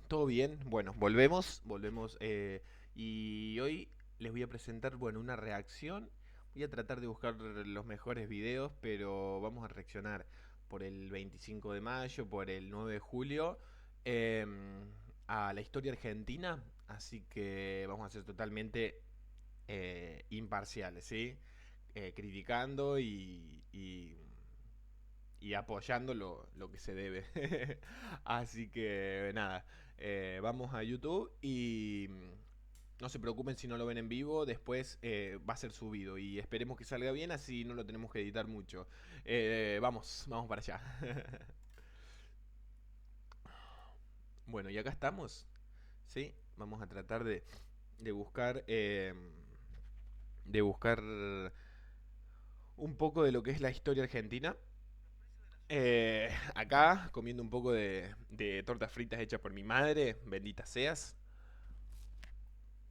¿Todo bien? Bueno, volvemos. Y hoy les voy a presentar, bueno, una reacción. Voy a tratar de buscar los mejores videos, pero vamos a reaccionar por el 25 de mayo, por el 9 de julio, a la historia argentina. Así que vamos a ser totalmente imparciales, ¿sí? Criticando y apoyando lo que se debe. Así que nada, vamos a YouTube y no se preocupen si no lo ven en vivo, después va a ser subido y esperemos que salga bien, así no lo tenemos que editar mucho. Vamos para allá. Bueno, y acá estamos, ¿sí? Vamos a tratar de buscar, de buscar un poco de lo que es la historia argentina. Acá comiendo un poco de tortas fritas hechas por mi madre, bendita seas.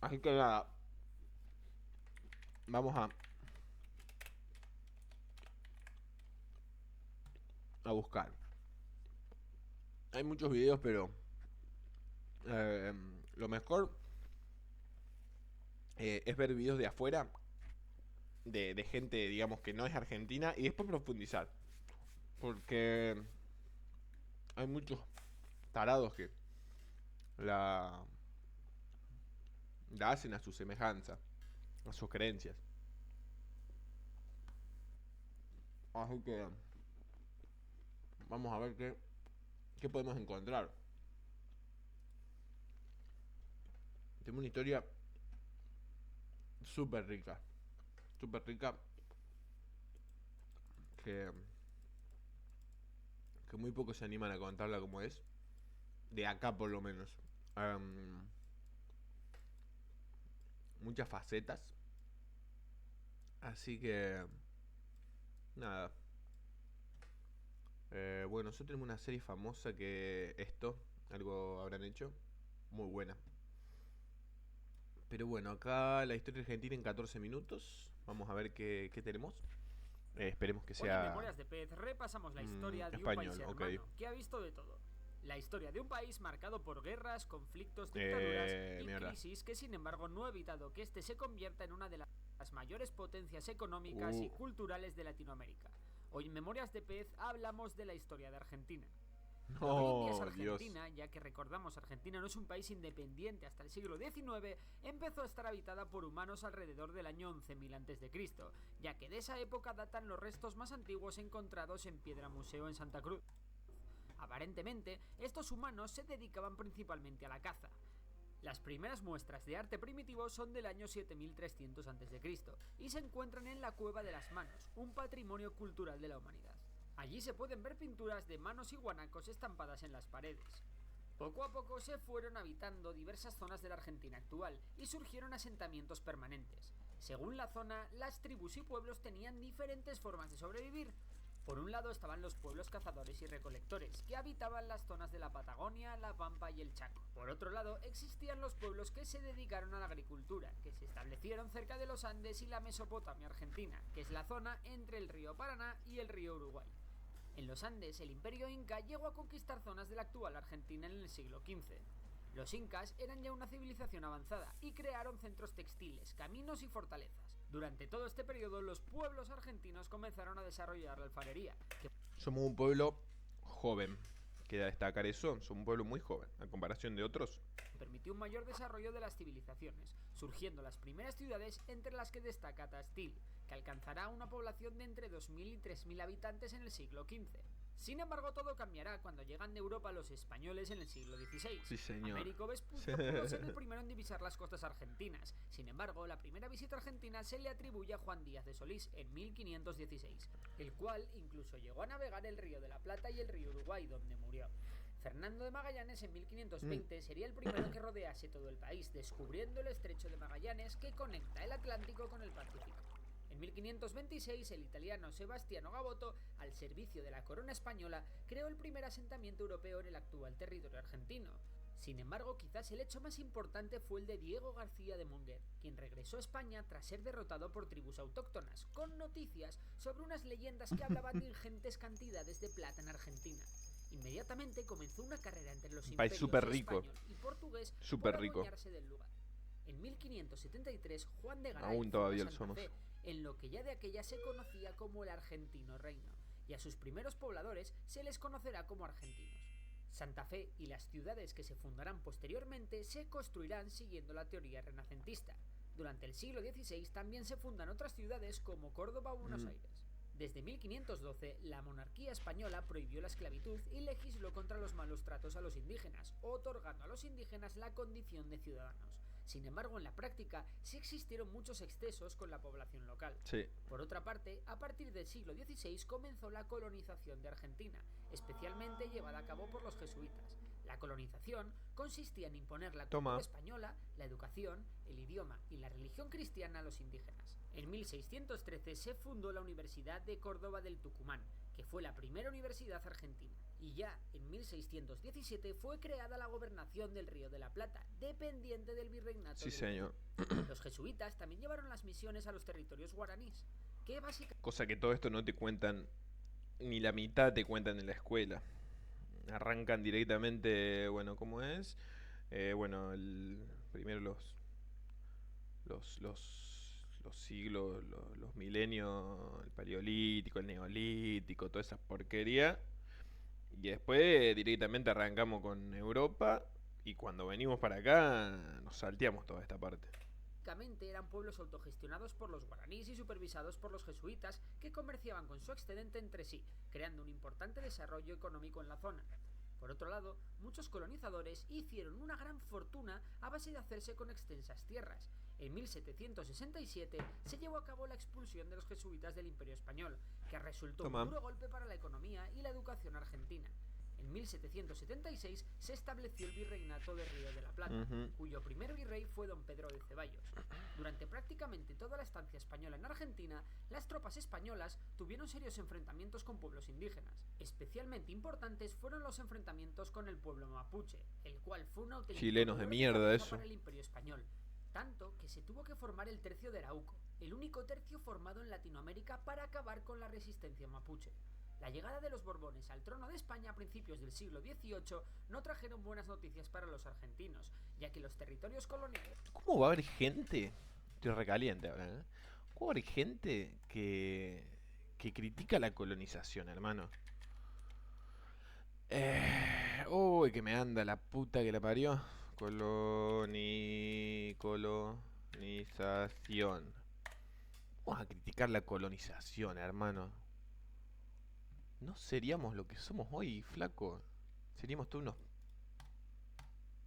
Así que nada, vamos a buscar. Hay muchos videos, pero eh, lo mejor es ver videos de afuera, de gente, digamos, que no es argentina, y después profundizar. Porque hay muchos tarados que la, la hacen a su semejanza, a sus creencias. Así que vamos a ver qué podemos encontrar. Tengo una historia súper rica, súper rica, que, que muy pocos se animan a contarla como es, de acá por lo menos. Em, Muchas facetas, así que nada. Bueno, nosotros tenemos una serie famosa que esto, algo habrán hecho, muy buena. Pero bueno, acá la historia argentina en 14 minutos. Vamos a ver qué tenemos. Esperemos que Hoy en sea Memorias de Pez repasamos la historia de un país español, ok. hermano que ha visto de todo. La historia de un país marcado por guerras, conflictos, dictaduras y Mierda. crisis que sin embargo no ha evitado que este se convierta en una de las mayores potencias económicas Uh, y culturales de Latinoamérica. Hoy en Memorias de Pez hablamos de la historia de Argentina. Lo que hoy en día es no, Dios. Argentina, ya que recordamos Argentina no es un país independiente hasta el siglo XIX, empezó a estar habitada por humanos alrededor del año 11.000 a.C., ya que de esa época datan los restos más antiguos encontrados en Piedra Museo en Santa Cruz. Aparentemente, estos humanos se dedicaban principalmente a la caza. Las primeras muestras de arte primitivo son del año 7300 a.C. y se encuentran en la Cueva de las Manos, un patrimonio cultural de la humanidad. Allí se pueden ver pinturas de manos y guanacos estampadas en las paredes. Poco a poco se fueron habitando diversas zonas de la Argentina actual y surgieron asentamientos permanentes. Según la zona, las tribus y pueblos tenían diferentes formas de sobrevivir. Por un lado estaban los pueblos cazadores y recolectores, que habitaban las zonas de la Patagonia, la Pampa y el Chaco. Por otro lado, existían los pueblos que se dedicaron a la agricultura, que se establecieron cerca de los Andes y la Mesopotamia argentina, que es la zona entre el río Paraná y el río Uruguay. En los Andes, el imperio inca llegó a conquistar zonas de la actual Argentina en el siglo XV. Los incas eran ya una civilización avanzada y crearon centros textiles, caminos y fortalezas. Durante todo este periodo, los pueblos argentinos comenzaron a desarrollar la alfarería, que Somos un pueblo joven. Queda destacar eso. Somos un pueblo muy joven, a comparación de otros. permitió un mayor desarrollo de las civilizaciones, surgiendo las primeras ciudades entre las que destaca Tastil, que alcanzará una población de entre 2.000 y 3.000 habitantes en el siglo XV. Sin embargo, todo cambiará cuando llegan de Europa los españoles en el siglo Sí, XVI. señor. Américo Vespucio pudo ser el primero en divisar las costas argentinas. Sin embargo, la primera visita argentina se le atribuye a Juan Díaz de Solís en 1516, el cual incluso llegó a navegar el río de la Plata y el río Uruguay, donde murió. Fernando de Magallanes en Mm. 1520 sería el primero que rodease todo el país, descubriendo el estrecho de Magallanes que conecta el Atlántico con el Pacífico. En 1526, el italiano Sebastiano Gaboto, al servicio de la corona española, creó el primer asentamiento europeo en el actual territorio argentino. Sin embargo, quizás el hecho más importante fue el de Diego García de Monguer, quien regresó a España tras ser derrotado por tribus autóctonas, con noticias sobre unas leyendas que hablaban de ingentes cantidades de plata en Argentina. Inmediatamente comenzó una carrera entre los Un país imperios súper rico. español y portugués Súper por rico. adueñarse del lugar. En 1573, Juan de Garay Aún funda todavía lo Santa somos. Fe, en lo que ya de aquella se conocía como el Argentino Reino, y a sus primeros pobladores se les conocerá como argentinos. Santa Fe y las ciudades que se fundarán posteriormente se construirán siguiendo la teoría renacentista. Durante el siglo XVI también se fundan otras ciudades como Córdoba o Buenos Aires. Desde 1512, la monarquía española prohibió la esclavitud y legisló contra los malos tratos a los indígenas, otorgando a los indígenas la condición de ciudadanos. Sin embargo, en la práctica sí existieron muchos excesos con la población local. Sí. Por otra parte, a partir del siglo XVI comenzó la colonización de Argentina, especialmente llevada a cabo por los jesuitas. La colonización consistía en imponer la cultura española, la educación, el idioma y la religión cristiana a los indígenas. En 1613 se fundó la Universidad de Córdoba del Tucumán, que fue la primera universidad argentina. Y ya en 1617 fue creada la gobernación del Río de la Plata, dependiente del virreinato. Sí, señor. Los jesuitas también llevaron las misiones a los territorios guaraníes, que básicamente... Cosa que todo esto no te cuentan, ni la mitad te cuentan en la escuela. Arrancan directamente, bueno, ¿cómo es? Bueno, primero los siglos, los milenios, el paleolítico, el neolítico, toda esa porquería. Y después directamente arrancamos con Europa. Y cuando venimos para acá, nos salteamos toda esta parte. Eran pueblos autogestionados por los guaraníes y supervisados por los jesuitas, que comerciaban con su excedente entre sí, creando un importante desarrollo económico en la zona. Por otro lado, muchos colonizadores hicieron una gran fortuna a base de hacerse con extensas tierras. En 1767 se llevó a cabo la expulsión de los jesuitas del Imperio Español, que resultó un duro golpe para la economía y la educación argentina. En 1776 se estableció el Virreinato de Río de la Plata, cuyo primer virrey fue don Pedro de Ceballos. Durante prácticamente toda la estancia española en Argentina, las tropas españolas tuvieron serios enfrentamientos con pueblos indígenas. Especialmente importantes fueron los enfrentamientos con el pueblo mapuche, el cual fue un auténtico chilenos de mierda eso para el Imperio Español, tanto que se tuvo que formar el Tercio de Arauco, el único tercio formado en Latinoamérica para acabar con la resistencia mapuche. La llegada de los Borbones al trono de España a principios del siglo XVIII no trajeron buenas noticias para los argentinos, ya que los territorios coloniales... ¿Cómo va a haber gente? Estoy recaliente ahora, ¿eh? ¿Cómo va a haber gente que critica la colonización, hermano? Uy, que me anda la puta que la parió. Colonización. Vamos a criticar la colonización, hermano. No seríamos lo que somos hoy, flaco. Seríamos todos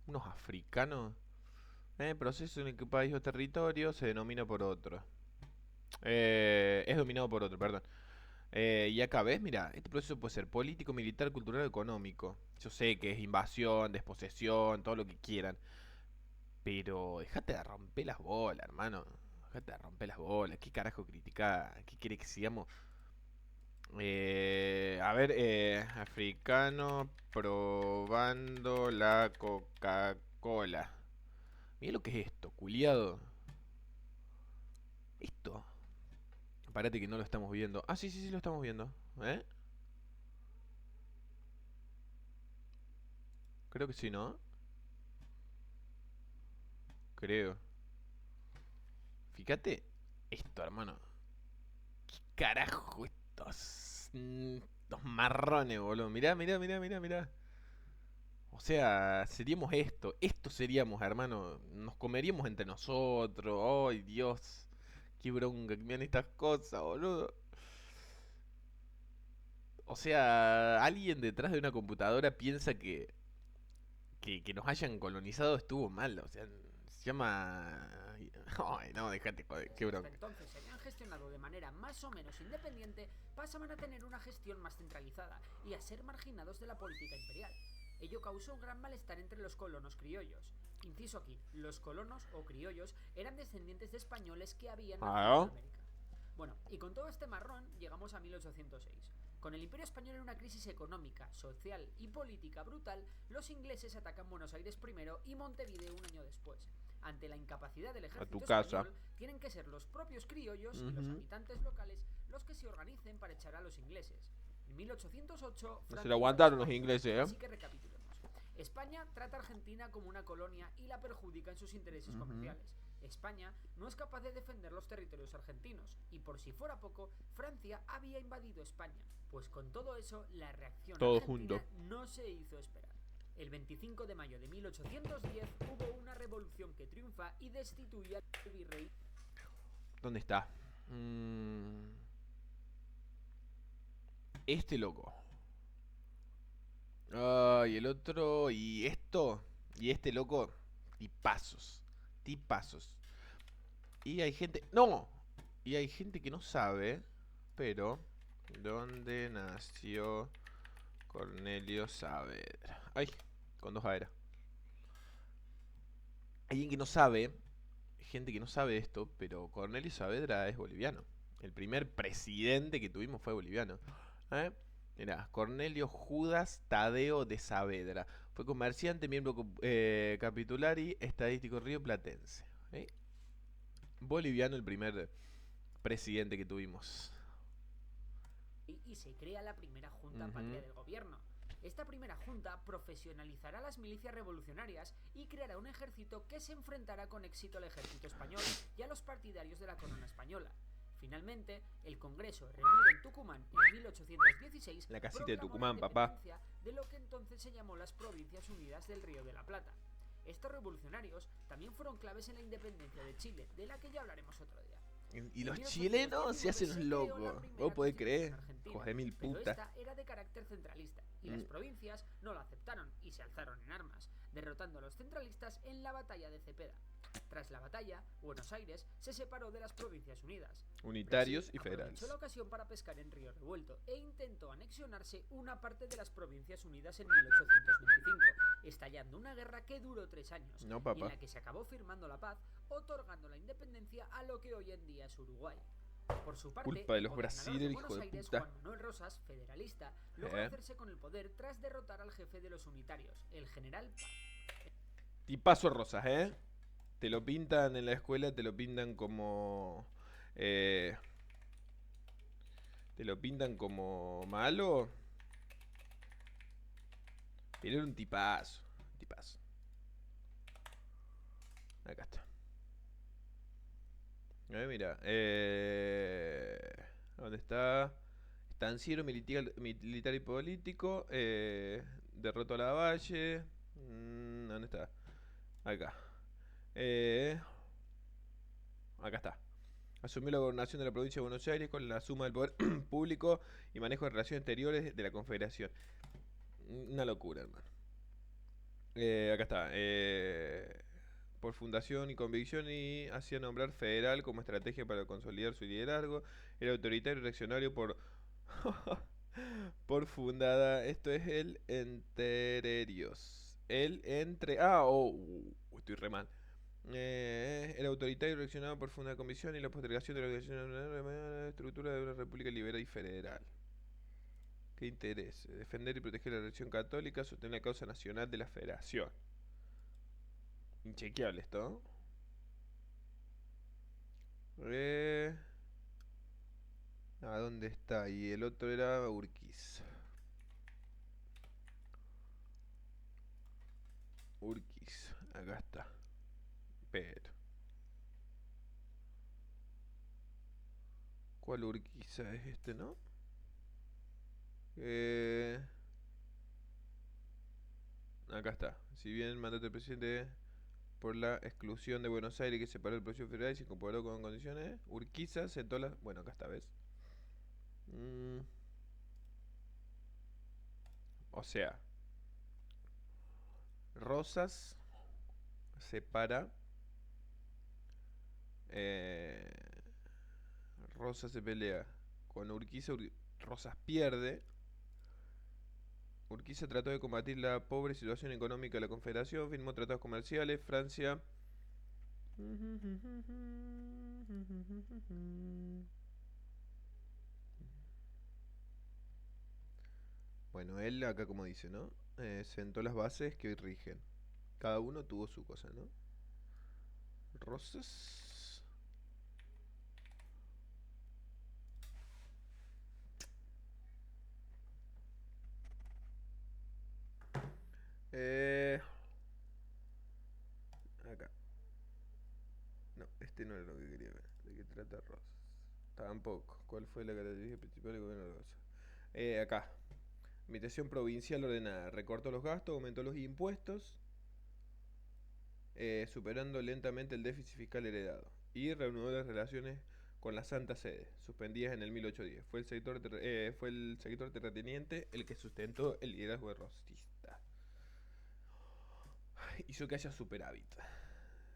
unos africanos. Proceso en el que un país o territorio se denomina por otro. Es dominado por otro, perdón. Y acá ves, mira, este proceso puede ser político, militar, cultural o económico. Yo sé que es invasión, desposesión, todo lo que quieran. Pero dejate de romper las bolas, hermano. Dejate de romper las bolas. ¿Qué carajo criticar? ¿Qué quiere que sigamos? A ver, africano probando la Coca-Cola. Mira lo que es esto, culiado. Esto. Parate que no lo estamos viendo. Ah, sí, sí, sí lo estamos viendo. ¿Eh? Creo que sí, ¿no? Creo. Fíjate esto, hermano. ¿Qué carajo estos marrones, boludo? Mirá, mirá, mirá, mirá, mirá. O sea, seríamos esto. Esto seríamos, hermano. Nos comeríamos entre nosotros. ¡Ay, Dios! Qué bronca que me dan estas cosas, boludo. O sea, alguien detrás de una computadora piensa que nos hayan colonizado estuvo mal. O sea, se llama... Ay, no, déjate, joder, qué bronca. Entonces se habían gestionado de manera más o menos independiente, pasaban a tener una gestión más centralizada y a ser marginados de la política imperial. Ello causó un gran malestar entre los colonos criollos. Inciso aquí, los colonos o criollos eran descendientes de españoles que habían nacido en América. Bueno, y con todo este marrón llegamos a 1806. Con el Imperio Español en una crisis económica, social y política brutal, los ingleses atacan Buenos Aires primero y Montevideo un año después. Ante la incapacidad del ejército español, tienen que ser los propios criollos y los habitantes locales los que se organicen para echar a los ingleses. En 1808, No se Francia lo aguantaron los invadió ingleses, España. ¿eh? Así que recapitulemos. España trata a Argentina como una colonia y la perjudica en sus intereses comerciales. España no es capaz de defender los territorios argentinos y por si fuera poco, Francia había invadido España. Pues con todo eso, la reacción Todo argentina junto. no se hizo esperar. El 25 de mayo de 1810 hubo una revolución que triunfa y destituye al virrey. ¿Dónde está? Este loco. Y el otro. Y esto. Y este loco. Tipazos. Tipazos. Y hay gente. ¡No! Y hay gente que no sabe. Pero. ¿Dónde nació Cornelio Saavedra? Ay, con dos A era. Alguien que no sabe. Gente que no sabe esto. Pero Cornelio Saavedra es boliviano. El primer presidente que tuvimos fue boliviano. ¿Eh? Mirá, Cornelio Judas Tadeo de Saavedra. Fue comerciante, miembro capitular y estadístico rioplatense. ¿Eh? Boliviano, el primer presidente que tuvimos. Y se crea la primera Junta Patria del Gobierno. Esta primera junta profesionalizará las milicias revolucionarias y creará un ejército que se enfrentará con éxito al ejército español y a los partidarios de la corona española. Finalmente, el Congreso, reunido en Tucumán en 1816, La casita de proclamó Tucumán, la papá. independencia de lo que entonces se llamó las Provincias Unidas del Río de la Plata. Estos revolucionarios también fueron claves en la independencia de Chile, de la que ya hablaremos otro día. Y los chilenos se hacen los locos. ¿Vos podés creer? Joder, mil Pero putas. esta era de carácter centralista y las provincias no la aceptaron y se alzaron en armas, derrotando a los centralistas en la batalla de Cepeda. Tras la batalla, Buenos Aires se separó de las Provincias Unidas. Unitarios Brasil y federales. aprovechó la ocasión para pescar en Río Revuelto e intentó anexionarse una parte de las Provincias Unidas en 1825, estallando una guerra que duró 3 años, No, y en papá. la que se acabó firmando la paz, otorgando la independencia a lo que hoy en día es Uruguay. Por su parte, Culpa de el los gobernador brasileños, Buenos hijo de Aires, puta. Juan Manuel Rosas, federalista, logró hacerse con el poder tras derrotar al jefe de los unitarios, el general Paz. Tipazo Rosas, ¿eh? Te lo pintan en la escuela, te lo pintan como... te lo pintan como malo. Pero era un tipazo. Tipazo. Acá está. Mira. ¿Dónde está? Estanciero militar y político. Derrotó a Lavalle. ¿Dónde está? Acá. Acá está. Asumió la gobernación de la provincia de Buenos Aires con la suma del poder público y manejo de relaciones exteriores de la Confederación. Una locura, hermano. Acá está. Por fundación y convicción y hacía nombrar federal como estrategia para consolidar su liderazgo. Era autoritario y reaccionario por por fundada. Esto es el Entrerios. El entre. Estoy re mal. Era autoritario y reaccionado por fundada comisión y la postergación de la organización de la estructura de una república liberal y federal. ¿Qué interés? Defender y proteger la religión católica, sostener la causa nacional de la federación. Inchequeable esto. ¿Dónde está? Y el otro era Urquiza. Urquiza, acá está. Pero ¿cuál Urquiza es este, no? Acá está. Si bien el mandato del presidente por la exclusión de Buenos Aires que separó el proceso federal y se incorporó con condiciones, Urquiza sentó las... Bueno, acá está, ¿ves? O sea, Rosas separa... Rosas se pelea con Urquiza, Rosas pierde. Urquiza trató de combatir la pobre situación económica de la Confederación, firmó tratados comerciales, Francia... Bueno, él acá como dice, ¿no? Sentó las bases que hoy rigen. Cada uno tuvo su cosa, ¿no? Rosas. Eh, acá. No, este no era lo que quería ver. ¿De qué trata Ross? Tampoco. ¿Cuál fue la característica principal del gobierno de Ross? Acá. Administración provincial ordenada. Recortó los gastos, aumentó los impuestos, superando lentamente el déficit fiscal heredado. Y reanudó las relaciones con la Santa Sede, suspendidas en el 1810. Fue el sector terrateniente el que sustentó el liderazgo rosista. Hizo que haya superávit.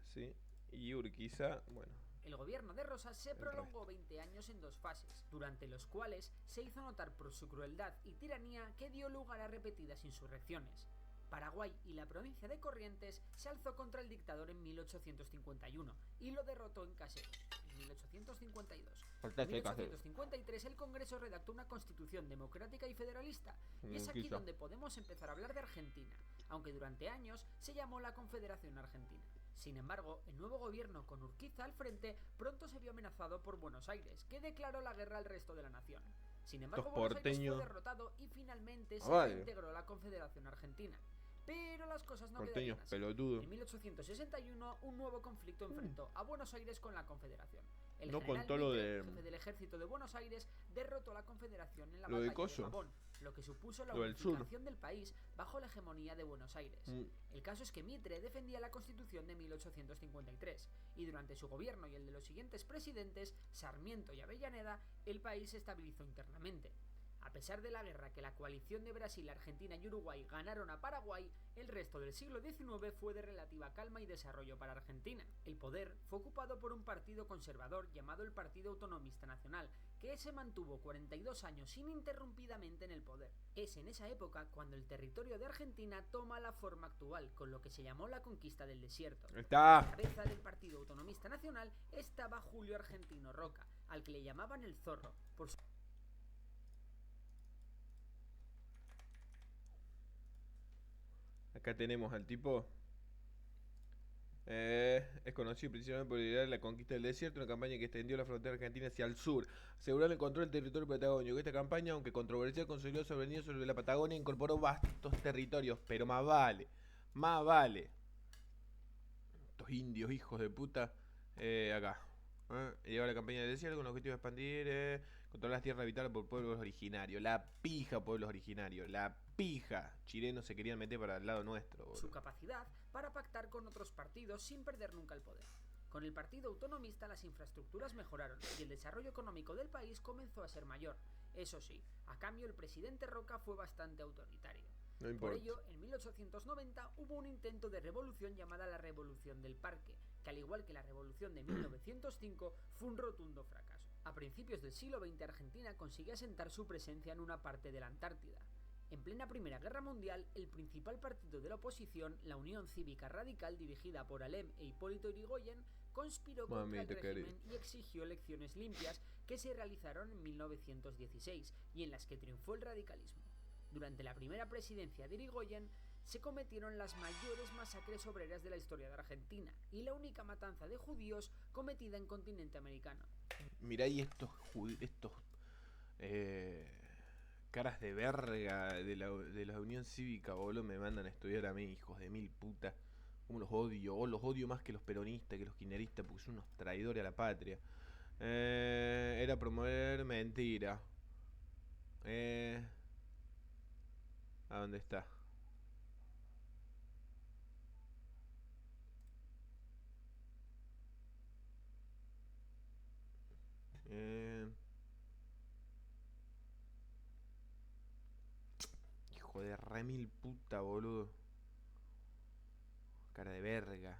¿Sí? Y Urquiza, bueno. El gobierno de Rosas se prolongó 20 años en dos fases, durante los cuales se hizo notar por su crueldad y tiranía que dio lugar a repetidas insurrecciones. Paraguay y la provincia de Corrientes se alzó contra el dictador en 1851 y lo derrotó en Caseros en 1852. En 1853 el Congreso redactó una constitución democrática y federalista, y es aquí donde podemos empezar a hablar de Argentina, aunque durante años se llamó la Confederación Argentina. Sin embargo, el nuevo gobierno con Urquiza al frente pronto se vio amenazado por Buenos Aires, que declaró la guerra al resto de la nación. Sin embargo, Buenos Aires fue derrotado y finalmente se reintegró a la Confederación Argentina. Pero las cosas no quedaron así. En 1861 un nuevo conflicto enfrentó a Buenos Aires con la Confederación. El general Mitre, jefe del ejército de Buenos Aires, derrotó a la Confederación en la batalla de Pavón, lo que supuso la unificación del país bajo la hegemonía de Buenos Aires. El caso es que Mitre defendía la Constitución de 1853, y durante su gobierno y el de los siguientes presidentes, Sarmiento y Avellaneda, el país se estabilizó internamente. A pesar de la guerra que la coalición de Brasil, Argentina y Uruguay ganaron a Paraguay, el resto del siglo XIX fue de relativa calma y desarrollo para Argentina. El poder fue ocupado por un partido conservador llamado el Partido Autonomista Nacional, que se mantuvo 42 años ininterrumpidamente en el poder. Es en esa época cuando el territorio de Argentina toma la forma actual, con lo que se llamó la conquista del desierto. A la cabeza del Partido Autonomista Nacional estaba Julio Argentino Roca, al que le llamaban el Zorro, por su... Acá tenemos al tipo. Es conocido principalmente por liderar la conquista del desierto, una campaña que extendió la frontera argentina hacia el sur, asegurar el control del territorio patagónico. Esta campaña, aunque controversial, consolidó soberanía sobre la Patagonia e incorporó vastos territorios, pero más vale. Estos indios hijos de puta, acá. Lleva la campaña del desierto con el objetivo de expandir, controlar las tierras habitadas por pueblos originarios. La pija, pueblos originarios, la pija. Chilenos se querían meter para el lado nuestro, boludo. Su capacidad para pactar con otros partidos sin perder nunca el poder. Con el Partido Autonomista las infraestructuras mejoraron y el desarrollo económico del país comenzó a ser mayor. Eso sí, a cambio el presidente Roca fue bastante autoritario. No importa. Por ello, en 1890 hubo un intento de revolución llamada la Revolución del Parque, que al igual que la Revolución de 1905 fue un rotundo fracaso. A principios del siglo XX Argentina consiguió asentar su presencia en una parte de la Antártida. En plena Primera Guerra Mundial, el principal partido de la oposición, la Unión Cívica Radical, dirigida por Alem e Hipólito Yrigoyen, conspiró contra el régimen y exigió elecciones limpias que se realizaron en 1916 y en las que triunfó el radicalismo. Durante la primera presidencia de Yrigoyen se cometieron las mayores masacres obreras de la historia de Argentina y la única matanza de judíos cometida en continente americano. Mirá, y estos caras de verga de la Unión Cívica, boludo, me mandan a estudiar a mí, hijos de mil putas. Como los odio más que los peronistas, que los kirchneristas, porque son unos traidores a la patria. Era promover mentira. ¿A dónde está? Hijo de remil puta, boludo. Cara de verga.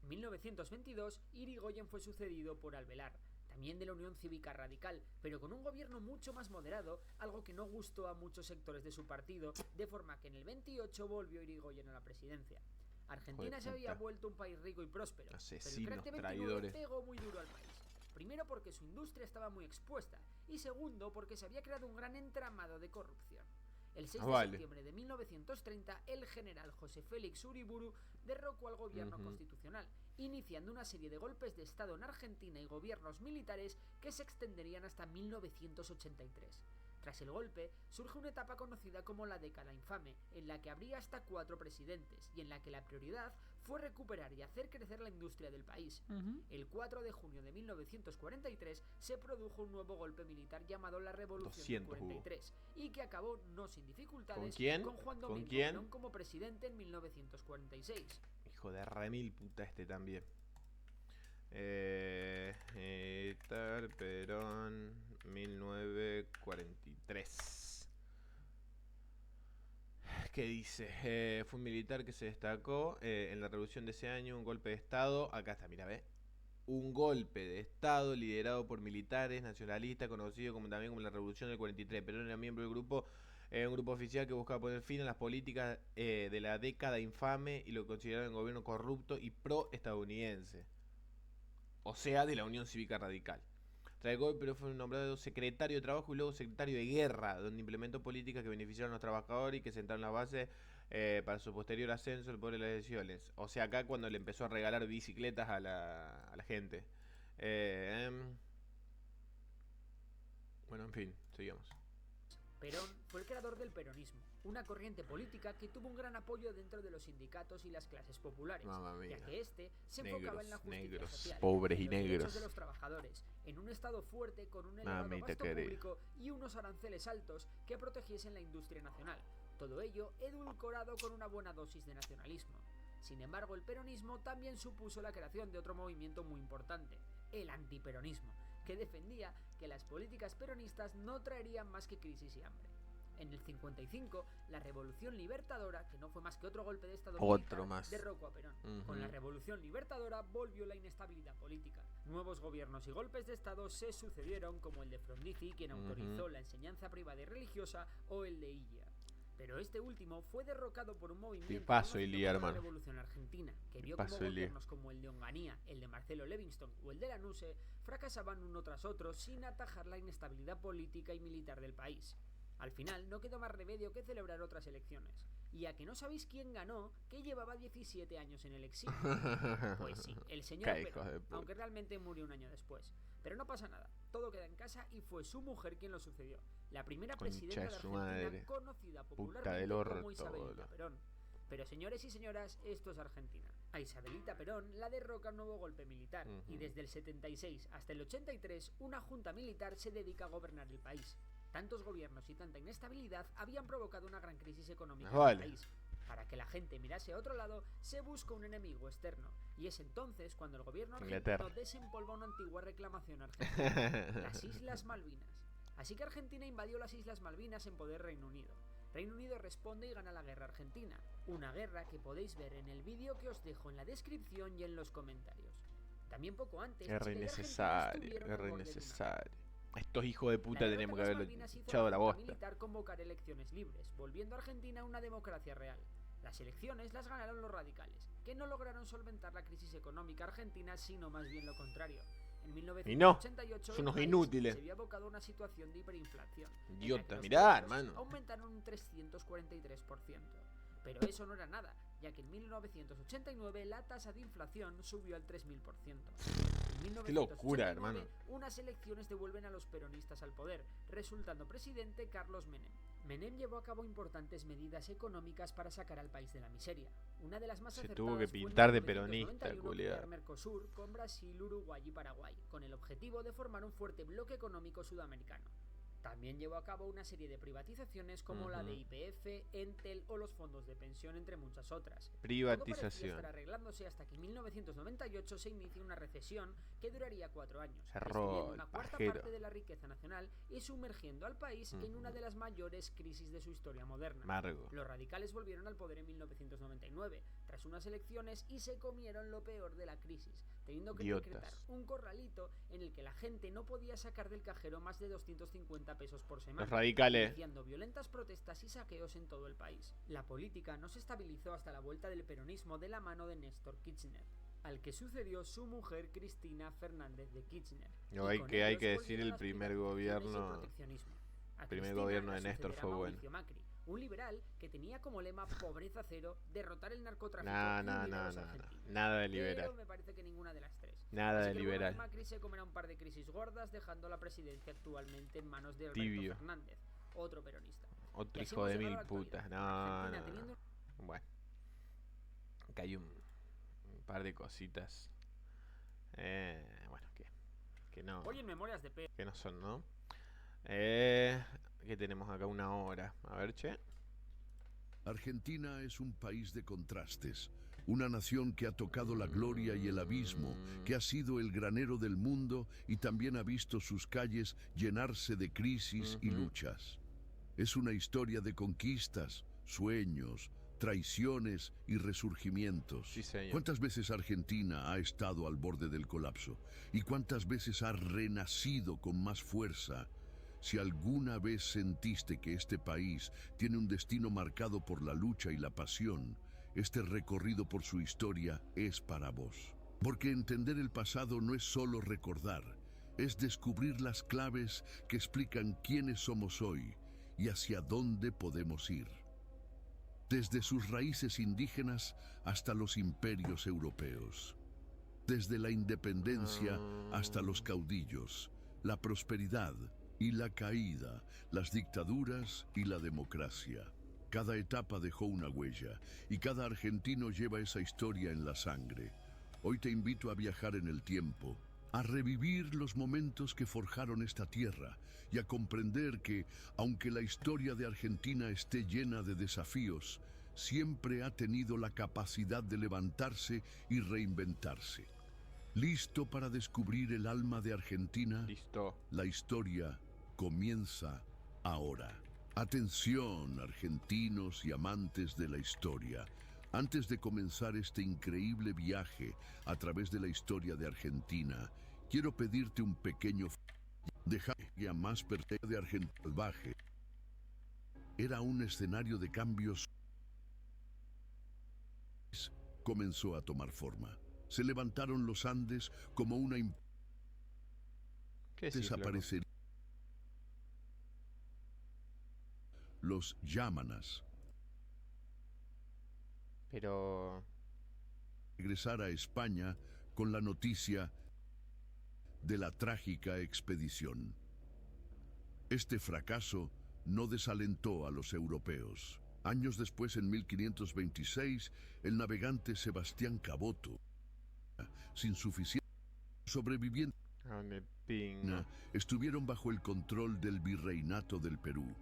En 1922, Yrigoyen fue sucedido por Alvear, también de la Unión Cívica Radical, pero con un gobierno mucho más moderado, algo que no gustó a muchos sectores de su partido, de forma que en el 28 volvió Yrigoyen a la presidencia. Argentina se había vuelto un país rico y próspero, asesinos, pero el crack de 29 pegó muy duro al país. Primero porque su industria estaba muy expuesta, y segundo porque se había creado un gran entramado de corrupción. El 6 de septiembre de 1930, el general José Félix Uriburu derrocó al gobierno constitucional, iniciando una serie de golpes de Estado en Argentina y gobiernos militares que se extenderían hasta 1983. Tras el golpe, surge una etapa conocida como la década infame, en la que habría hasta 4 presidentes, y en la que la prioridad fue recuperar y hacer crecer la industria del país. El 4 de junio de 1943 se produjo un nuevo golpe militar llamado la Revolución del 43, y que acabó no sin dificultades con Juan Domingo Perón como presidente en 1946. Hijo de remil puta este también. Perón 1943. ¿Qué dice? Fue un militar que se destacó en la revolución de ese año, un golpe de estado. Acá está, mira, ve. Un golpe de estado liderado por militares nacionalistas, conocido también como la revolución del 43. Perón era miembro del grupo, un grupo oficial que buscaba poner fin a las políticas de la década infame y lo consideraban un gobierno corrupto y pro-estadounidense. O sea, de la Unión Cívica Radical. Tras el golpe, pero fue nombrado secretario de Trabajo y luego secretario de Guerra, donde implementó políticas que beneficiaron a los trabajadores y que sentaron la base para su posterior ascenso al poder de las elecciones. O sea, acá cuando le empezó a regalar bicicletas a la gente. Bueno, en fin, seguimos. Perón fue el creador del peronismo, una corriente política que tuvo un gran apoyo dentro de los sindicatos y las clases populares, ya que este se enfocaba en la justicia social, pobres y los negros derechos de los trabajadores, en un estado fuerte con un elevado gasto público y unos aranceles altos que protegiesen la industria nacional. Todo ello edulcorado con una buena dosis de nacionalismo. Sin embargo, el peronismo también supuso la creación de otro movimiento muy importante, el antiperonismo, que defendía que las políticas peronistas no traerían más que crisis y hambre. En el 55, la Revolución Libertadora, que no fue más que otro golpe de estado militar, derrocó a Perón. Con la Revolución Libertadora volvió la inestabilidad política. Nuevos gobiernos y golpes de estado se sucedieron, como el de Frondizi, quien autorizó la enseñanza privada y religiosa, o el de Illa. Pero este último fue derrocado por un movimiento conocido como la Revolución Argentina, que vio como gobiernos como el de Onganía, el de Marcelo Levingston o el de Lanusse fracasaban uno tras otro sin atajar la inestabilidad política y militar del país. Al final no quedó más remedio que celebrar otras elecciones. Y a que no sabéis quién ganó, que llevaba 17 años en el exilio. Pues sí, el señor Perón, aunque realmente murió un año después. Pero no pasa nada, todo queda en casa y fue su mujer quien lo sucedió. La primera presidenta de Argentina, conocida popularmente como Isabelita Perón. Pero señores y señoras, esto es Argentina. A Isabelita Perón la derroca un nuevo golpe militar, y desde el 76 hasta el 83 una junta militar se dedica a gobernar el país. Tantos gobiernos y tanta inestabilidad habían provocado una gran crisis económica en el país. Para que la gente mirase a otro lado, se busca un enemigo externo. Y es entonces cuando el gobierno argentino desempolva una antigua reclamación argentina, las Islas Malvinas. Así que Argentina invadió las Islas Malvinas en poder Reino Unido. Reino Unido responde y gana la guerra argentina. Una guerra que podéis ver en el vídeo que os dejo en la descripción y en los comentarios. También poco antes, guerra innecesaria, guerra innecesaria. Estos hijos de puta tenemos que haberlo echado la bosta. Militar convocar elecciones libres, volviendo a Argentina una democracia real. Las elecciones las ganaron los radicales, que no lograron solventar la crisis económica argentina, sino más bien lo contrario. En 1988 son unos inútiles. Se había abocado a una situación de hiperinflación. Idiota, mirá, hermano. Aumentaron un 343%. Pero eso no era nada, ya que en 1989 la tasa de inflación subió al 3000%. Qué locura, hermano. Unas elecciones devuelven a los peronistas al poder, resultando presidente Carlos Menem. Menem llevó a cabo importantes medidas económicas para sacar al país de la miseria. Una de las más acertadas tuvo que pintar de peronista, crear Mercosur con Brasil, Uruguay y Paraguay, con el objetivo de formar un fuerte bloque económico sudamericano. También llevó a cabo una serie de privatizaciones como la de YPF, Entel o los fondos de pensión, entre muchas otras. Privatización. Todo parecía estar arreglándose hasta que en 1998 se inicia una recesión que duraría 4 años, destruyendo una cuarta parte de la riqueza nacional y sumergiendo al país en una de las mayores crisis de su historia moderna. Los radicales volvieron al poder en 1999, tras unas elecciones, y se comieron lo peor de la crisis, teniendo que decretar un corralito en el que la gente no podía sacar del cajero más de 250 pesos por semana, los radicales, iniciando violentas protestas y saqueos en todo el país. La política no se estabilizó hasta la vuelta del peronismo de la mano de Néstor Kirchner, al que sucedió su mujer Cristina Fernández de Kirchner. Hay que decir el primer gobierno de Néstor fue bueno. Macri, un liberal que tenía como lema pobreza cero, derrotar el narcotráfico nada de liberal. Pero me parece que ninguna de las tres. Nada de liberal. Macri se comerá un par de crisis gordas, dejando la presidencia actualmente en manos de Alberto Fernández. otro peronista. Otro Y así hijo hemos de llegado mil a la actualidad. putas. No, Argentina no, teniendo no. Bueno, acá hay un par de cositas. Bueno, que no, Hoy en Memorias de P. que no son, ¿no? Que tenemos acá una hora. A ver, che. Argentina es un país de contrastes, una nación que ha tocado la gloria y el abismo, que ha sido el granero del mundo y también ha visto sus calles llenarse de crisis y luchas. Es una historia de conquistas, sueños, traiciones y resurgimientos. Sí, señor. ¿Cuántas veces Argentina ha estado al borde del colapso? ¿Y cuántas veces ha renacido con más fuerza? Si alguna vez sentiste que este país tiene un destino marcado por la lucha y la pasión, este recorrido por su historia es para vos. Porque entender el pasado no es solo recordar, es descubrir las claves que explican quiénes somos hoy y hacia dónde podemos ir. Desde sus raíces indígenas hasta los imperios europeos. Desde la independencia hasta los caudillos, la prosperidad y la caída, las dictaduras y la democracia. Cada etapa dejó una huella y cada argentino lleva esa historia en la sangre. Hoy te invito a viajar en el tiempo, a revivir los momentos que forjaron esta tierra y a comprender que, aunque la historia de Argentina esté llena de desafíos, siempre ha tenido la capacidad de levantarse y reinventarse. ¿Listo para descubrir el alma de Argentina? Listo. La historia comienza ahora. Atención, argentinos y amantes de la historia. Antes de comenzar este increíble viaje a través de la historia de Argentina, quiero pedirte un pequeño dejar que a más persona de Argentina salvaje. Era un escenario de cambios. Comenzó a tomar forma. Se levantaron los Andes como una ¿Qué decís, desaparecería. Los Yámanas. Pero... Regresar a España con la noticia de la trágica expedición. Este fracaso no desalentó a los europeos. Años después, en 1526, el navegante Sebastián Caboto, sin suficiente sobreviviente, estuvieron bajo el control del virreinato del Perú,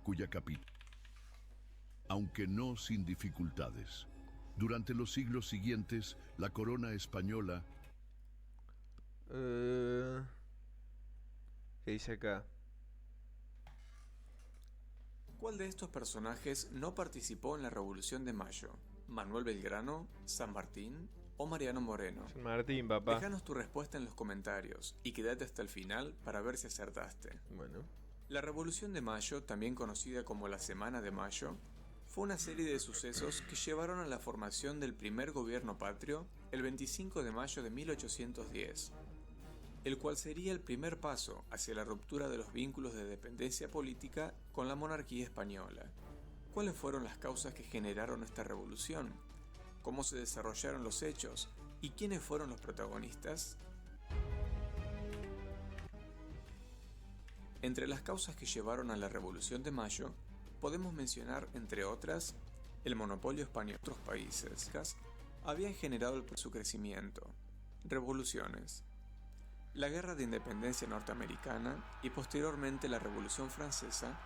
cuya capital, aunque no sin dificultades. Durante los siglos siguientes, la corona española... ¿Qué dice acá? ¿Cuál de estos personajes no participó en la Revolución de Mayo? ¿Manuel Belgrano, San Martín o Mariano Moreno? San Martín, papá. Déjanos tu respuesta en los comentarios y quédate hasta el final para ver si acertaste. Bueno. La Revolución de Mayo, también conocida como la Semana de Mayo, fue una serie de sucesos que llevaron a la formación del primer gobierno patrio el 25 de mayo de 1810, el cual sería el primer paso hacia la ruptura de los vínculos de dependencia política con la monarquía española. ¿Cuáles fueron las causas que generaron esta revolución? ¿Cómo se desarrollaron los hechos? ¿Y quiénes fueron los protagonistas? Entre las causas que llevaron a la Revolución de Mayo, podemos mencionar, entre otras, el monopolio español en otros países habían generado su crecimiento, revoluciones, la Guerra de Independencia norteamericana y posteriormente la Revolución Francesa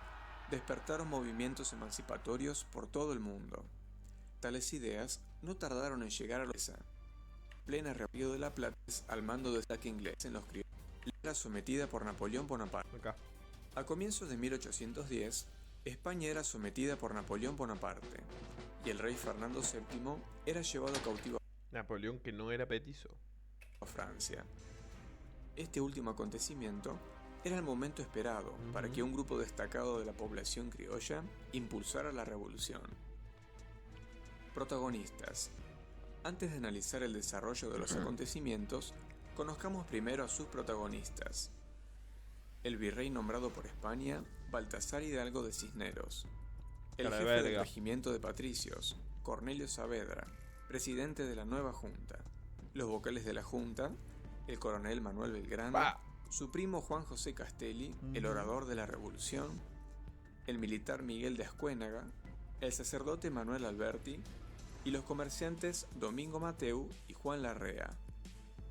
despertaron movimientos emancipatorios por todo el mundo. Tales ideas no tardaron en llegar a la plena Río de la Plata al mando del ataque inglés en los criollos. Era sometida por Napoleón Bonaparte. Acá. A comienzos de 1810, España era sometida por Napoleón Bonaparte y el rey Fernando VII era llevado cautivo Napoleón, que no era petizo. a Francia. Este último acontecimiento era el momento esperado para que un grupo destacado de la población criolla impulsara la revolución. Protagonistas. Antes de analizar el desarrollo de los acontecimientos, conozcamos primero a sus protagonistas. El virrey nombrado por España, Baltasar Hidalgo de Cisneros. El jefe del regimiento de patricios, Cornelio Saavedra, presidente de la nueva junta. Los vocales de la junta, el coronel Manuel Belgrano, su primo Juan José Castelli, el orador de la revolución, el militar Miguel de Ascuénaga, el sacerdote Manuel Alberti y los comerciantes Domingo Mateu y Juan Larrea,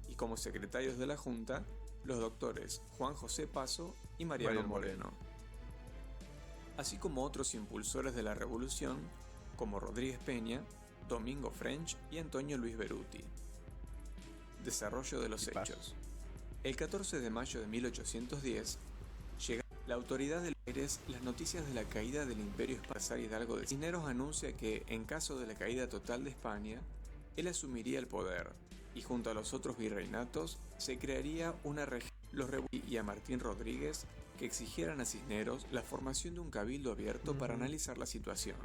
y como secretarios de la Junta, los doctores Juan José Paso y Mariano Moreno, así como otros impulsores de la revolución, como Rodríguez Peña, Domingo French y Antonio Luis Beruti. Desarrollo de los hechos. El 14 de mayo de 1810, llega la autoridad de Aires las noticias de la caída del Imperio Español. Hidalgo de Cisneros anuncia que, en caso de la caída total de España, él asumiría el poder, y junto a los otros virreinatos, se crearía una región. Los y a Martín Rodríguez que exigieran a Cisneros la formación de un cabildo abierto para analizar la situación.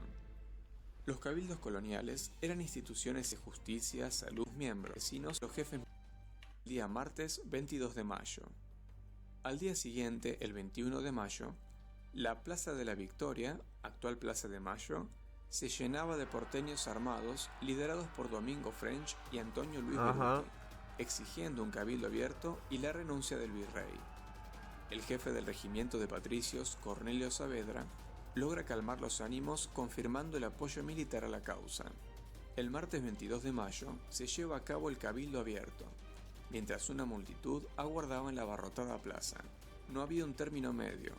Los cabildos coloniales eran instituciones de justicia, salud, miembros, vecinos, los jefes. El día martes 22 de mayo. Al día siguiente, el 21 de mayo, la Plaza de la Victoria, actual Plaza de Mayo, se llenaba de porteños armados liderados por Domingo French y Antonio Luis Beruti, exigiendo un cabildo abierto y la renuncia del virrey. El jefe del regimiento de patricios, Cornelio Saavedra, logra calmar los ánimos confirmando el apoyo militar a la causa. El martes 22 de mayo se lleva a cabo el cabildo abierto, mientras una multitud aguardaba en la abarrotada plaza. No había un término medio.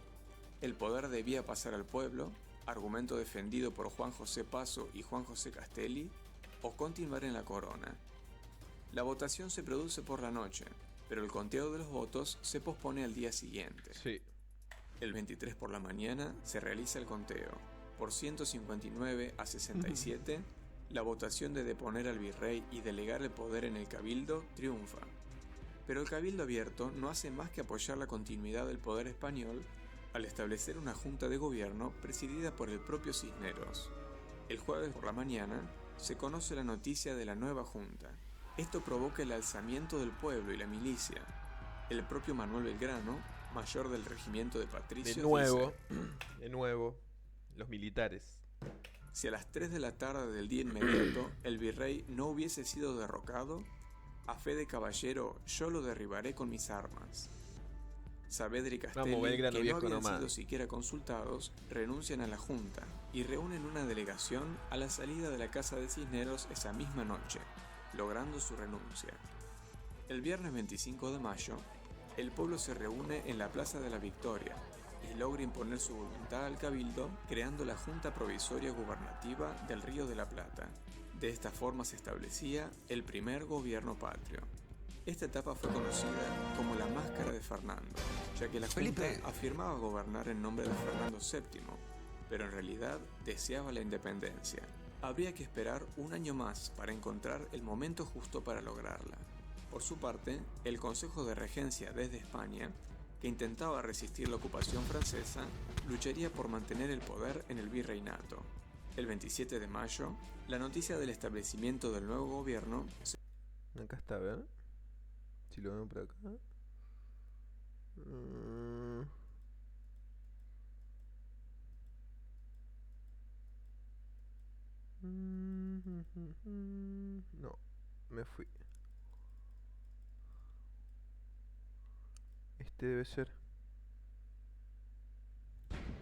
El poder debía pasar al pueblo, argumento defendido por Juan José Paso y Juan José Castelli, o continuar en la corona. La votación se produce por la noche, pero el conteo de los votos se pospone al día siguiente. Sí. El 23 por la mañana se realiza el conteo. Por 159 a 67, la votación de deponer al virrey y delegar el poder en el cabildo triunfa. Pero el cabildo abierto no hace más que apoyar la continuidad del poder español al establecer una junta de gobierno presidida por el propio Cisneros. El jueves por la mañana se conoce la noticia de la nueva junta. Esto provoca el alzamiento del pueblo y la milicia. El propio Manuel Belgrano, mayor del regimiento de patricios, de nuevo, los militares. Si a las 3 de la tarde del día inmediato el virrey no hubiese sido derrocado, a fe de caballero yo lo derribaré con mis armas. Saavedra y Castelli, que no habían sido siquiera consultados, renuncian a la junta y reúnen una delegación a la salida de la casa de Cisneros esa misma noche, logrando su renuncia. El viernes 25 de mayo, el pueblo se reúne en la Plaza de la Victoria y logra imponer su voluntad al cabildo, creando la Junta Provisoria Gubernativa del Río de la Plata. De esta forma se establecía el primer gobierno patrio. Esta etapa fue conocida como la Máscara de Fernando, ya que la Junta afirmaba gobernar en nombre de Fernando VII, pero en realidad deseaba la independencia. Habría que esperar un año más para encontrar el momento justo para lograrla. Por su parte, el Consejo de Regencia desde España, que intentaba resistir la ocupación francesa, lucharía por mantener el poder en el virreinato. El 27 de mayo, la noticia del establecimiento del nuevo gobierno se... Acá está, ¿ver? Si lo veo por acá. No, me fui. Este debe ser.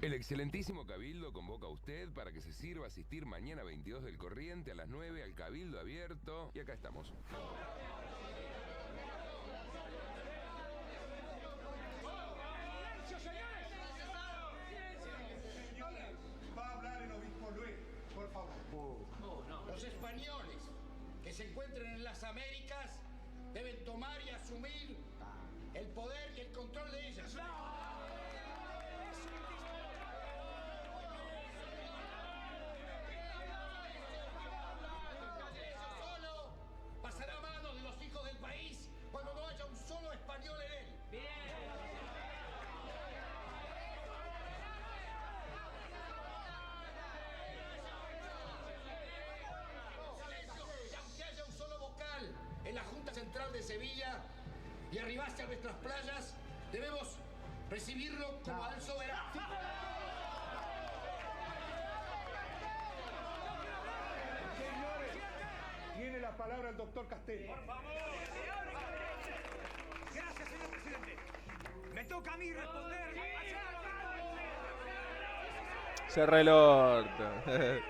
El excelentísimo Cabildo convoca a usted para que se sirva asistir mañana 22 del corriente a las 9 al Cabildo abierto. Y acá estamos. Va a hablar el obispo Luis, por favor. Los españoles que se encuentren en las Américas deben tomar y asumir el poder y el control de ellas. Solo pasará a manos de los hijos del país cuando no haya un solo español en él. En la Junta Central de Sevilla y arribase a nuestras playas, debemos recibirlo como al soberano. Señores, tiene la palabra el doctor Castelli. Por favor. Gracias, señor presidente. Me toca a mí responder. Cerra el orto. Señores,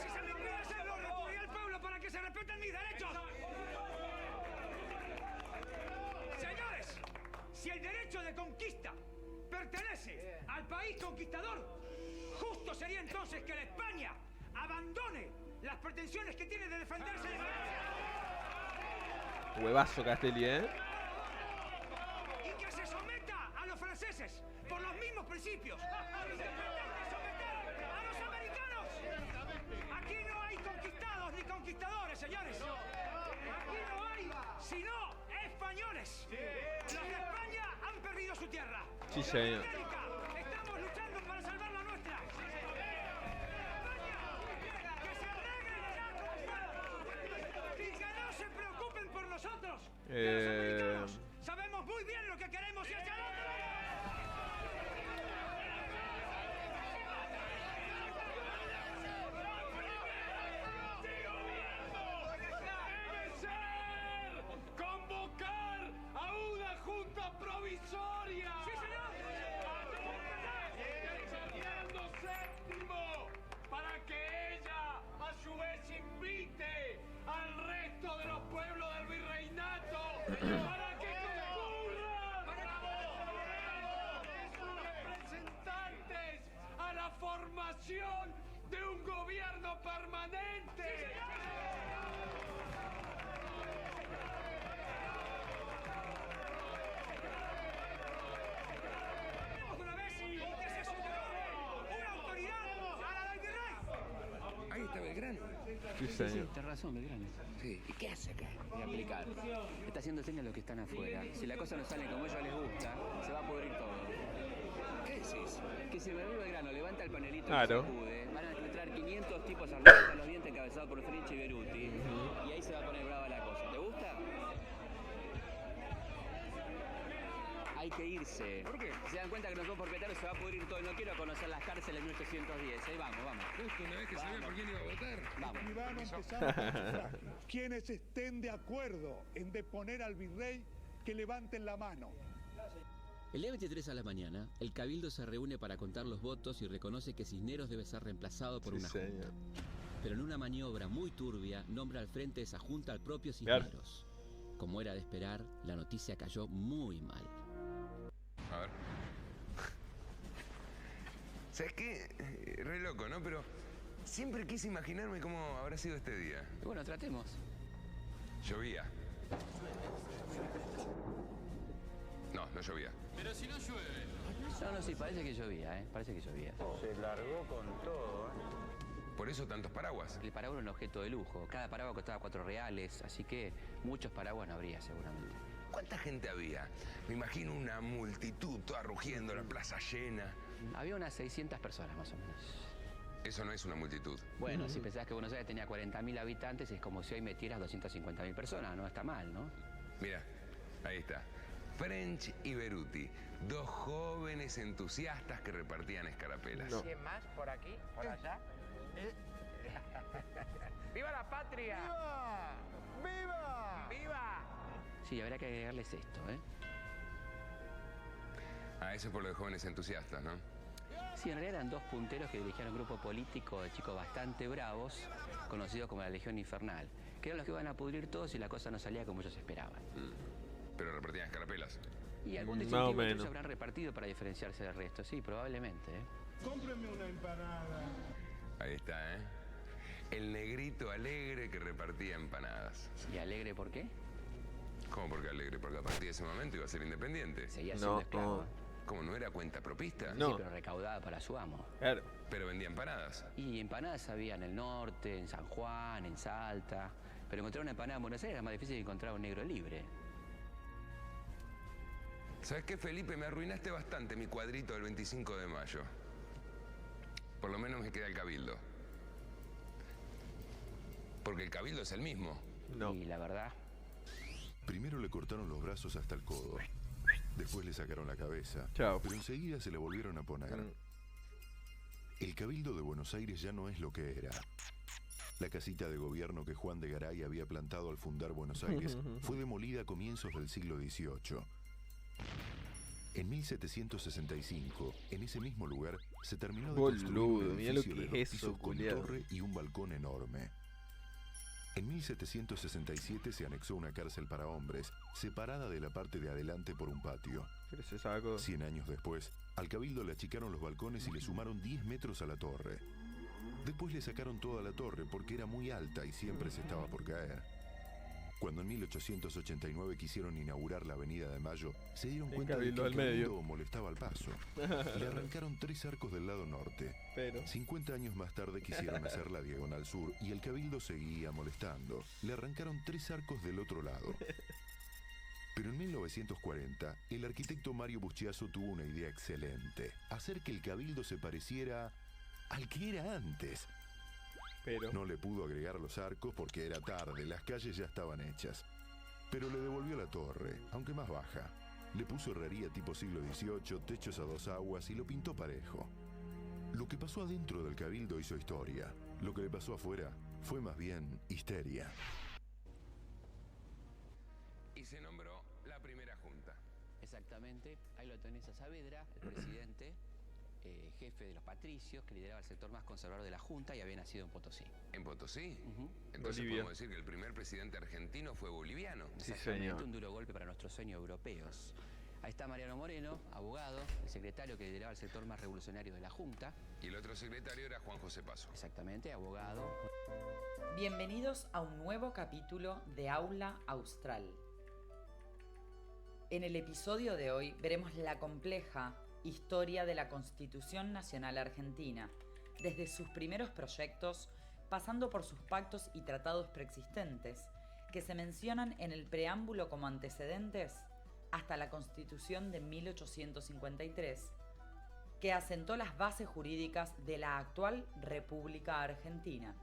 si se me impide hacerlo, recurriré al pueblo para que se respeten mis derechos. Señores, si el derecho de conquista pertenece al país conquistador, justo sería entonces que la España abandone las pretensiones que tiene de defenderse de Francia. Huevazo Castelli, ¿eh? Y que se someta a los franceses por los mismos principios. Se pretende someter a los americanos. Aquí no hay conquistados ni conquistadores, señores. Aquí no hay sino españoles. Los de España han perdido su tierra. Sí, señor. Los de América estamos luchando para salvar la nuestra. Que se arreglen ya con y que no se preocupen por nosotros. Que los americanos sabemos muy bien lo que queremos y hacia dónde vamos. ¡Convocar a una junta provisoria! ¡Sí, señor! Fernando VII, para que ella a su vez invite al resto de los pueblos del virreinato para que concurran sus representantes a la formación de un gobierno permanente. Una vez que se superó una autoridad a la del virrey. Ahí está Belgrano. Sí, señor. Tienes razón, Belgrano. Sí. ¿Y qué hace acá? Voy a aplicar. Está haciendo señas a los que están afuera. Si la cosa no sale como a ellos les gusta, se va a pudrir todo. ¿Qué decís? Que si Gabriel Belgrano levanta el panelito Claro. y se sacude, van a entrar 500 tipos armados hasta los dientes encabezados por French y Beruti. Y ahí se va a poner brava la cosa. ¿Te gusta? Hay que irse. ¿Por qué? Si se dan cuenta que nos somos propietarios, se va a pudrir todo. No quiero conocer las cárceles de 1810. Ahí vamos, vamos. Justo una vez que sabía por quién iba a votar. Vamos. Y van a empezar a sufragio. Quienes estén de acuerdo en deponer al virrey, que levanten la mano. El día 23 a la mañana, el Cabildo se reúne para contar los votos y reconoce que Cisneros debe ser reemplazado por una junta. Pero en una maniobra muy turbia, nombra al frente de esa junta al propio Cisneros. Como era de esperar, la noticia cayó muy mal. A ver. ¿Sabes qué? Re loco, ¿no? Pero siempre quise imaginarme cómo habrá sido este día. Y bueno, tratemos. Llovía. No, no llovía. Pero si no llueve. No, sí, parece que llovía, Parece que llovía. Se largó con todo, Por eso tantos paraguas. El paraguas era un objeto de lujo. Cada paraguas costaba 4 reales, así que muchos paraguas no habría seguramente. ¿Cuánta gente había? Me imagino una multitud toda rugiendo, la plaza llena. Había unas 600 personas más o menos. Eso no es una multitud. Bueno, si pensás que Buenos Aires tenía 40.000 habitantes, es como si hoy metieras 250.000 personas, no está mal, ¿no? Mira, ahí está. French y Beruti, dos jóvenes entusiastas que repartían escarapelas. ¿Quién más? ¿Por aquí? ¿Por allá? ¡Viva la patria! ¡Viva! ¡Viva! ¡Viva! Sí, habrá que agregarles esto, Eso es por lo de jóvenes entusiastas, ¿no? Sí, en realidad eran dos punteros que dirigían un grupo político de chicos bastante bravos, conocidos como la Legión Infernal, que eran los que iban a pudrir todo si la cosa no salía como ellos esperaban. Pero repartían escarapelas. Y algún distintivo ellos habrán repartido para diferenciarse del resto, sí, probablemente, Cómpreme una empanada. Ahí está, El negrito alegre que repartía empanadas. ¿Y alegre por qué? ¿Cómo por qué alegre? Porque a partir de ese momento iba a ser independiente. Seguía siendo esclavo. ¿Cómo no era cuenta propista? Sí, pero recaudada para su amo. Claro. Pero vendía empanadas. Y empanadas había en el norte, en San Juan, en Salta. Pero encontrar una empanada en Buenos Aires era más difícil que encontrar un negro libre. ¿Sabes qué, Felipe? Me arruinaste bastante mi cuadrito del 25 de mayo. Por lo menos me queda el Cabildo. Porque el Cabildo es el mismo. No. Y la verdad... Primero le cortaron los brazos hasta el codo. Después le sacaron la cabeza. Chao. Pero enseguida se le volvieron a poner. El Cabildo de Buenos Aires ya no es lo que era. La casita de gobierno que Juan de Garay había plantado al fundar Buenos Aires fue demolida a comienzos del siglo XVIII. En 1765, en ese mismo lugar, se terminó de Boludo, construir un mirá lo edificio de que es 2 eso, pisos con culiao. torre y un balcón enorme. En 1767 se anexó una cárcel para hombres, separada de la parte de adelante por un patio. 100 años después, al cabildo le achicaron los balcones y le sumaron 10 metros a la torre. Después le sacaron toda la torre porque era muy alta y siempre se estaba por caer. Cuando en 1889 quisieron inaugurar la Avenida de Mayo, se dieron El cuenta de que cabildo el al medio. cabildo molestaba al paso. Le arrancaron 3 arcos del lado norte. Pero 50 años más tarde quisieron hacer la diagonal sur y el cabildo seguía molestando. Le arrancaron 3 arcos del otro lado. Pero en 1940, el arquitecto Mario Buschiazzo tuvo una idea excelente: hacer que el cabildo se pareciera al que era antes. Pero no le pudo agregar los arcos porque era tarde, las calles ya estaban hechas. Pero le devolvió la torre, aunque más baja. Le puso herrería tipo siglo XVIII, techos a 2 aguas y lo pintó parejo. Lo que pasó adentro del cabildo hizo historia. Lo que le pasó afuera fue más bien histeria. Y se nombró la primera junta. Exactamente, ahí lo tenés a Saavedra, el presidente, jefe de los patricios, que lideraba el sector más conservador de la Junta y había nacido en Potosí. ¿En Potosí? Entonces Bolivia. podemos decir que el primer presidente argentino fue boliviano. Exactamente, un duro golpe para nuestros sueños europeos. Ahí está Mariano Moreno, abogado, el secretario que lideraba el sector más revolucionario de la Junta. Y el otro secretario era Juan José Paso. Exactamente, abogado. Bienvenidos a un nuevo capítulo de Aula Austral. En el episodio de hoy veremos la compleja historia de la Constitución Nacional Argentina, desde sus primeros proyectos, pasando por sus pactos y tratados preexistentes, que se mencionan en el preámbulo como antecedentes, hasta la Constitución de 1853, que asentó las bases jurídicas de la actual República Argentina.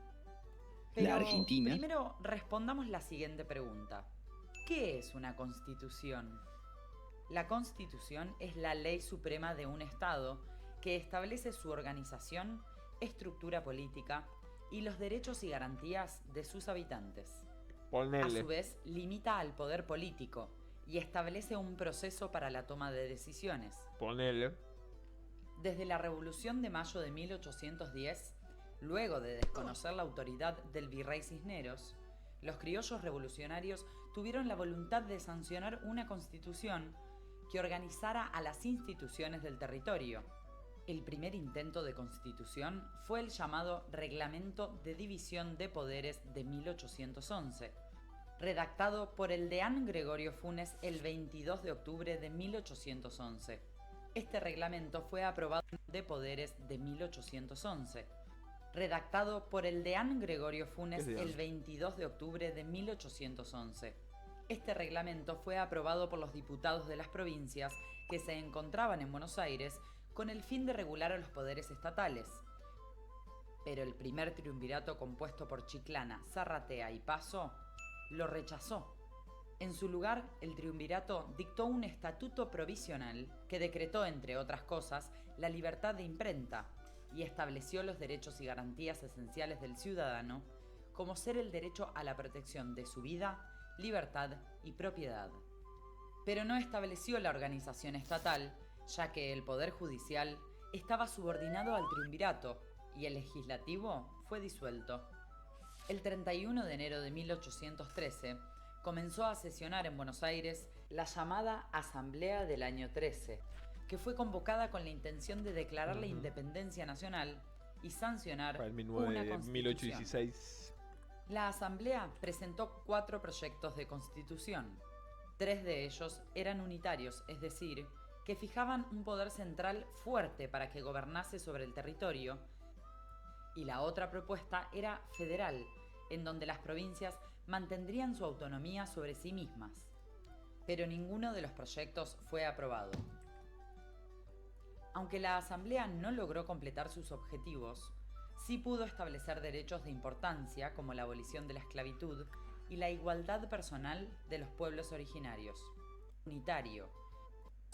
Pero La Argentina. primero respondamos la siguiente pregunta: ¿qué es una constitución? La Constitución es la ley suprema de un Estado que establece su organización, estructura política y los derechos y garantías de sus habitantes. A su vez, limita al poder político y establece un proceso para la toma de decisiones. Desde la Revolución de Mayo de 1810, luego de desconocer la autoridad del virrey Cisneros, los criollos revolucionarios tuvieron la voluntad de sancionar una constitución que organizara a las instituciones del territorio. El primer intento de constitución fue el llamado Reglamento de División de Poderes de 1811, redactado por el deán Gregorio Funes el 22 de octubre de 1811. Este reglamento fue aprobado de Poderes de 1811, redactado por el deán Gregorio Funes el 22 de octubre de 1811. Este reglamento fue aprobado por los diputados de las provincias que se encontraban en Buenos Aires con el fin de regular a los poderes estatales. Pero el primer triunvirato compuesto por Chiclana, Zarratea y Paso lo rechazó. En su lugar, el triunvirato dictó un estatuto provisional que decretó, entre otras cosas, la libertad de imprenta y estableció los derechos y garantías esenciales del ciudadano, como ser el derecho a la protección de su vida, libertad y propiedad. Pero no estableció la organización estatal, ya que el Poder Judicial estaba subordinado al triunvirato y el legislativo fue disuelto. El 31 de enero de 1813 comenzó a sesionar en Buenos Aires la llamada Asamblea del Año 13, que fue convocada con la intención de declarar la independencia nacional y sancionar una constitución. 1816. La Asamblea presentó 4 proyectos de constitución. 3 de ellos eran unitarios, es decir, que fijaban un poder central fuerte para que gobernase sobre el territorio, y la otra propuesta era federal, en donde las provincias mantendrían su autonomía sobre sí mismas. Pero ninguno de los proyectos fue aprobado. Aunque la Asamblea no logró completar sus objetivos, sí pudo establecer derechos de importancia como la abolición de la esclavitud y la igualdad personal de los pueblos originarios. Unitario.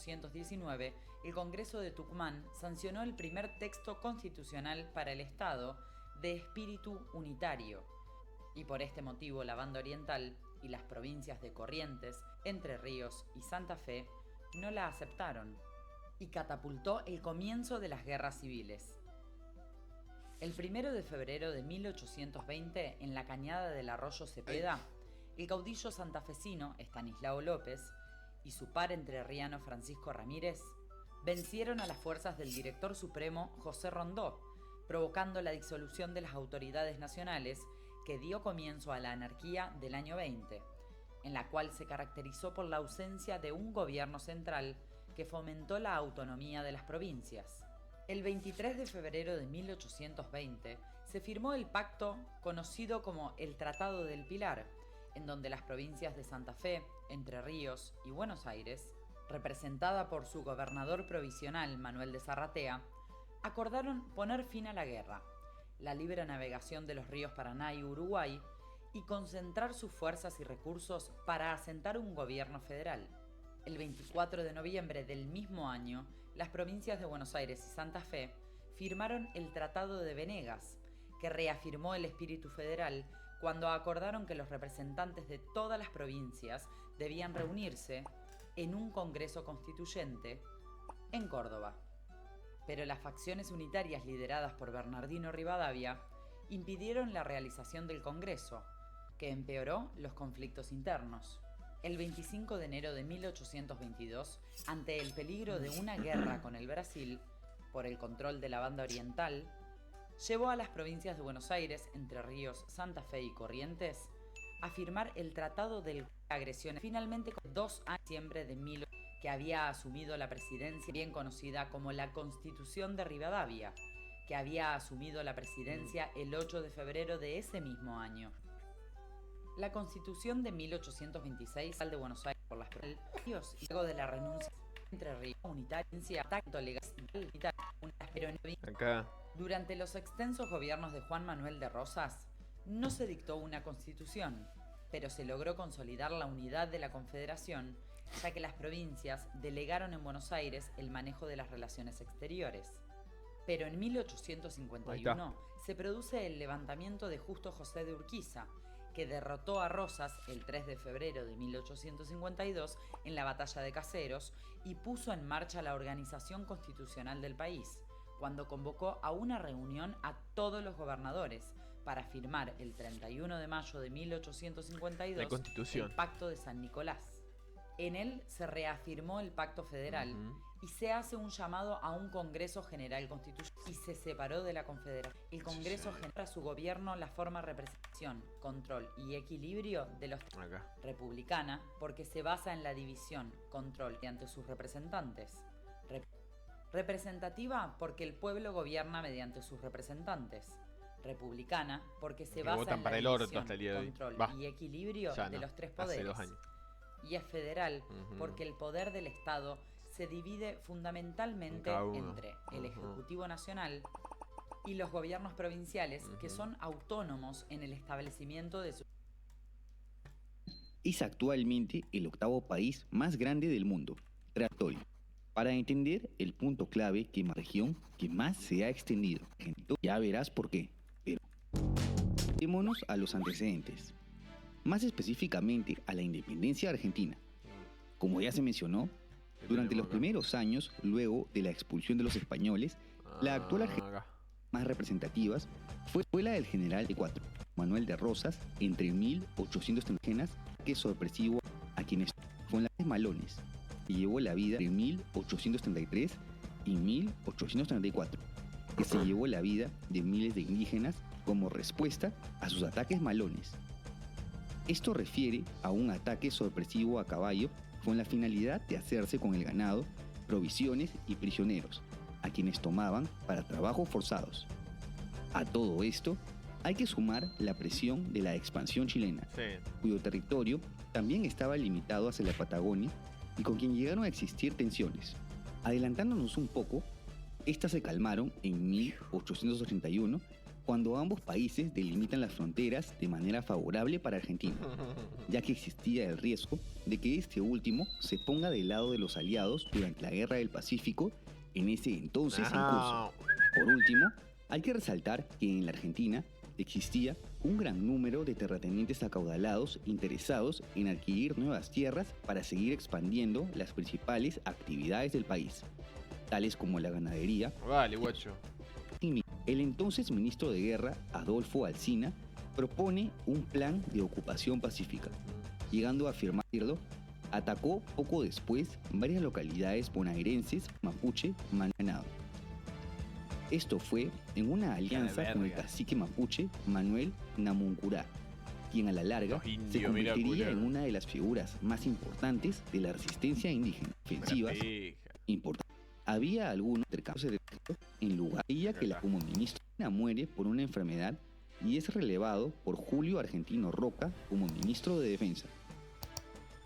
En 1919, el Congreso de Tucumán sancionó el primer texto constitucional para el Estado de espíritu unitario, y por este motivo la Banda Oriental y las provincias de Corrientes, Entre Ríos y Santa Fe no la aceptaron. y catapultó el comienzo de las guerras civiles. El 1 de febrero de 1820, en la cañada del arroyo Cepeda, el caudillo santafesino Estanislao López y su par entrerriano Francisco Ramírez vencieron a las fuerzas del director supremo José Rondó, provocando la disolución de las autoridades nacionales que dio comienzo a la anarquía del año 20, en la cual se caracterizó por la ausencia de un gobierno central que fomentó la autonomía de las provincias. El 23 de febrero de 1820 se firmó el pacto conocido como el Tratado del Pilar, en donde las provincias de Santa Fe, Entre Ríos y Buenos Aires, representada por su gobernador provisional Manuel de Zarratea, acordaron poner fin a la guerra, la libre navegación de los ríos Paraná y Uruguay y concentrar sus fuerzas y recursos para asentar un gobierno federal. El 24 de noviembre del mismo año, las provincias de Buenos Aires y Santa Fe firmaron el Tratado de Venegas, que reafirmó el espíritu federal cuando acordaron que los representantes de todas las provincias debían reunirse en un Congreso Constituyente en Córdoba. Pero las facciones unitarias lideradas por Bernardino Rivadavia impidieron la realización del Congreso, que empeoró los conflictos internos. El 25 de enero de 1822, ante el peligro de una guerra con el Brasil, por el control de la banda oriental, llevó a las provincias de Buenos Aires, Entre Ríos, Santa Fe y Corrientes a firmar el Tratado de Agresiones. Finalmente, con 2 años de diciembre de 1800, que había asumido la presidencia, bien conocida como la Constitución de Rivadavia, que había asumido la presidencia el 8 de febrero de ese mismo año. La Constitución de 1826 de Buenos Aires por las provincias y luego de la renuncia Entre Ríos unitaria tacto legal pero acá. Durante los extensos gobiernos de Juan Manuel de Rosas no se dictó una constitución, pero se logró consolidar la unidad de la Confederación, ya que las provincias delegaron en Buenos Aires el manejo de las relaciones exteriores. Pero en 1851 se produce el levantamiento de Justo José de Urquiza, que derrotó a Rosas el 3 de febrero de 1852 en la Batalla de Caseros y puso en marcha la organización constitucional del país, cuando convocó a una reunión a todos los gobernadores para firmar el 31 de mayo de 1852 la Constitución. El Pacto de San Nicolás. En él se reafirmó el Pacto Federal y se hace un llamado a un Congreso General Constitucional y se separó de la Confederación. El Congreso genera a su gobierno la forma representación, control y equilibrio de los republicana, porque se basa en la división, control y ante sus representantes. Representativa porque el pueblo gobierna mediante sus representantes. Republicana porque se basa en la división, control y equilibrio de los tres poderes. Hace 2 años. Y es federal porque el poder del Estado se divide fundamentalmente entre el Ejecutivo Nacional y los gobiernos provinciales, que son autónomos en el establecimiento de su... Es actualmente el 8º país más grande del mundo, territorio. Para entender el punto clave que la región que más se ha extendido, ya verás por qué. Pero vámonos a los antecedentes, más específicamente a la independencia argentina. Como ya se mencionó, durante los primeros años, luego de la expulsión de los españoles, la actual Argentina más representativas fue la del general de Cuatro, Manuel de Rosas, entre 1830, que es sorpresivo a quienes con las Malones, que llevó la vida entre 1833 y 1834, que se llevó la vida de miles de indígenas como respuesta a sus ataques malones. Esto refiere a un ataque sorpresivo a caballo con la finalidad de hacerse con el ganado, provisiones y prisioneros, a quienes tomaban para trabajos forzados. A todo esto hay que sumar la presión de la expansión chilena, cuyo territorio también estaba limitado hacia la Patagonia y con quien llegaron a existir tensiones. Adelantándonos un poco, estas se calmaron en 1881, cuando ambos países delimitan las fronteras de manera favorable para Argentina, ya que existía el riesgo de que este último se ponga del lado de los aliados durante la Guerra del Pacífico en ese entonces en curso. Por último, hay que resaltar que en la Argentina existía un gran número de terratenientes acaudalados interesados en adquirir nuevas tierras para seguir expandiendo las principales actividades del país. tales como la ganadería. Vale, guacho. El entonces ministro de Guerra, Adolfo Alsina, propone un plan de ocupación pacífica, llegando a afirmarlo. Atacó poco después varias localidades bonaerenses mapuche mananado. Esto fue en una alianza con el cacique mapuche Manuel Namuncurá, quien a la larga se convertiría en una de las figuras más importantes de la resistencia indígena ofensivas. Había algunos intercambios de textos en lugar de ella que la como ministro muere por una enfermedad y es relevado por Julio Argentino Roca como ministro de Defensa.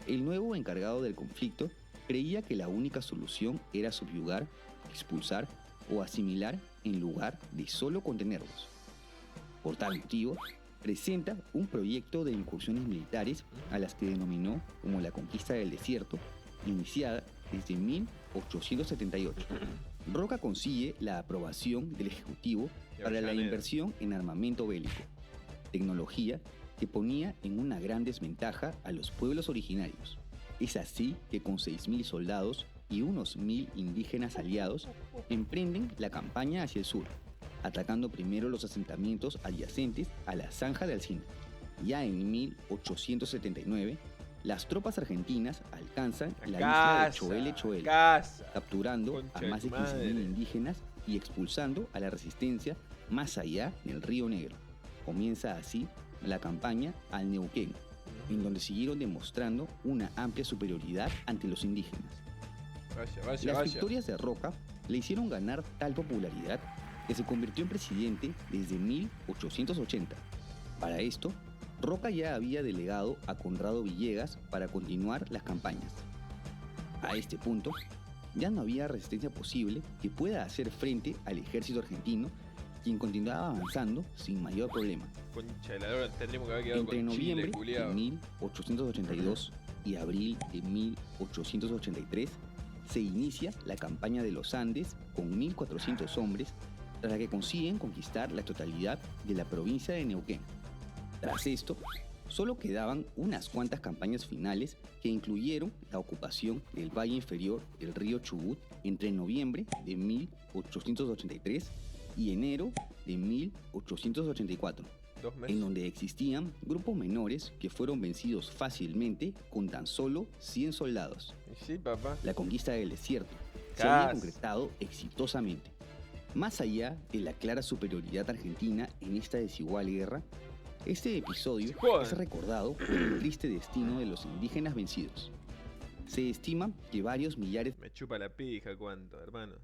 El nuevo encargado del conflicto creía que la única solución era subyugar, expulsar o asimilar en lugar de solo contenerlos. Por tal motivo, presenta un proyecto de incursiones militares a las que denominó como la conquista del desierto, iniciada desde 1878. Roca consigue la aprobación del Ejecutivo para la inversión en armamento bélico, tecnología que ponía en una gran desventaja a los pueblos originarios. Es así que con 6.000 soldados y unos 1.000 indígenas aliados emprenden la campaña hacia el sur, atacando primero los asentamientos adyacentes a la Zanja de Alsina. Ya en 1879, las tropas argentinas alcanzan la isla de Choele Choele, capturando a más de 15.000 indígenas y expulsando a la resistencia más allá del Río Negro. Comienza así la campaña al Neuquén, en donde siguieron demostrando una amplia superioridad ante los indígenas. Las victorias de Roca le hicieron ganar tal popularidad que se convirtió en presidente desde 1880. Para esto, Roca ya había delegado a Conrado Villegas para continuar las campañas. A este punto, ya no había resistencia posible que pueda hacer frente al ejército argentino, quien continuaba avanzando sin mayor problema. Concha de la lora, tendríamos que haber quedado Entre con noviembre Chile, culiao. de 1882 y abril de 1883 se inicia la campaña de los Andes con 1.400 hombres, tras la que consiguen conquistar la totalidad de la provincia de Neuquén. Tras esto, solo quedaban unas cuantas campañas finales que incluyeron la ocupación del valle inferior del río Chubut entre noviembre de 1883 y enero de 1884, en donde existían grupos menores que fueron vencidos fácilmente con tan solo 100 soldados. Sí, papá. La conquista del desierto se había concretado exitosamente. Más allá de la clara superioridad argentina en esta desigual guerra, este episodio es recordado por el triste destino de los indígenas vencidos. Se estima que varios millares... Me chupa la pija, ¿cuánto, hermano?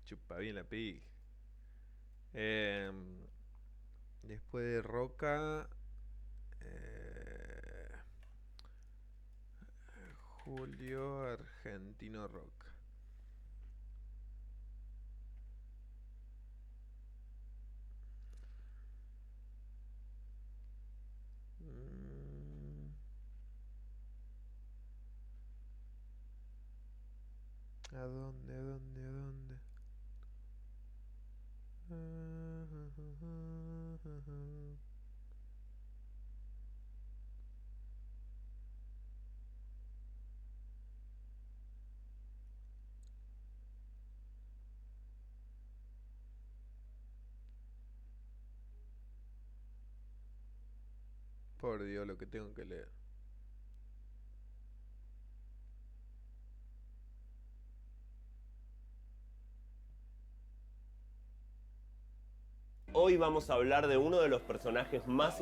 Chupa bien la pija. Después de Roca... Julio Argentino Roca. ¿A dónde? Por Dios, lo que tengo que leer. Hoy vamos a hablar de uno de los personajes más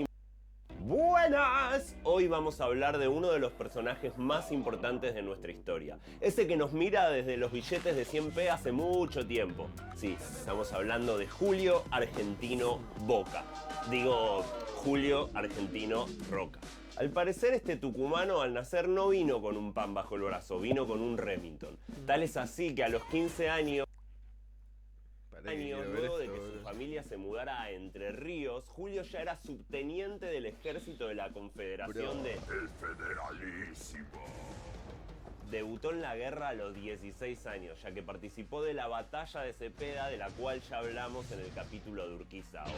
¡Buenas! Hoy vamos a hablar de uno de los personajes más importantes de nuestra historia. Ese que nos mira desde los billetes de 100p hace mucho tiempo. Sí, estamos hablando de Julio Argentino Boca. Digo, Julio Argentino Roca. Al parecer este tucumano al nacer no vino con un pan bajo el brazo, vino con un Remington. Tal es así que a los 15 años, luego de que su familia se mudara a Entre Ríos, Julio ya era subteniente del ejército de la Confederación de... El federalísimo. Debutó en la guerra a los 16 años, ya que participó de la batalla de Cepeda, de la cual ya hablamos en el capítulo de Urquiza. El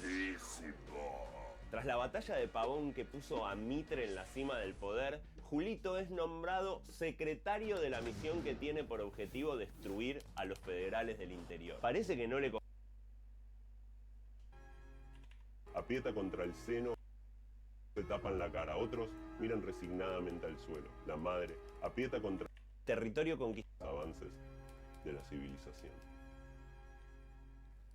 federalísimo. Tras la batalla de Pavón que puso a Mitre en la cima del poder, Julito es nombrado secretario de la misión que tiene por objetivo destruir a los federales del interior. Parece que no le... Aprieta contra el seno, se tapan la cara. Otros miran resignadamente al suelo. La madre aprieta contra... Territorio conquistado. Avances de la civilización.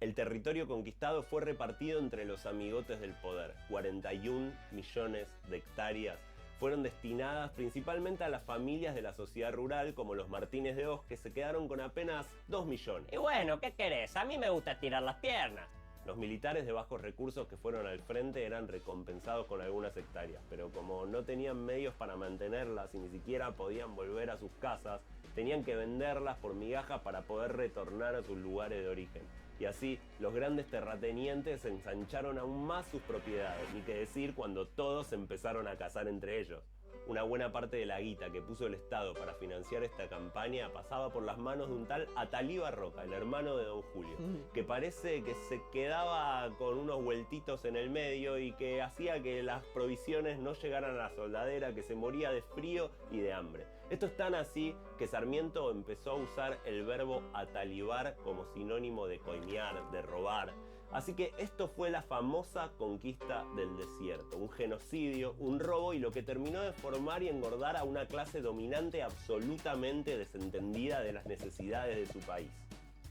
El territorio conquistado fue repartido entre los amigotes del poder. 41 millones de hectáreas fueron destinadas principalmente a las familias de la sociedad rural, como los Martínez de Hoz, que se quedaron con apenas 2 millones. Y bueno, ¿qué querés? A mí me gusta estirar las piernas. Los militares de bajos recursos que fueron al frente eran recompensados con algunas hectáreas, pero como no tenían medios para mantenerlas y ni siquiera podían volver a sus casas, tenían que venderlas por migajas para poder retornar a sus lugares de origen. Y así, los grandes terratenientes ensancharon aún más sus propiedades, ni que decir cuando todos empezaron a cazar entre ellos. Una buena parte de la guita que puso el Estado para financiar esta campaña pasaba por las manos de un tal Atalíba Roca, el hermano de Don Julio, que parece que se quedaba con unos vueltitos en el medio y que hacía que las provisiones no llegaran a la soldadera, que se moría de frío y de hambre. Esto es tan así que Sarmiento empezó a usar el verbo atalibar como sinónimo de coimear, de robar. Así que esto fue la famosa conquista del desierto, un genocidio, un robo y lo que terminó de formar y engordar a una clase dominante absolutamente desentendida de las necesidades de su país.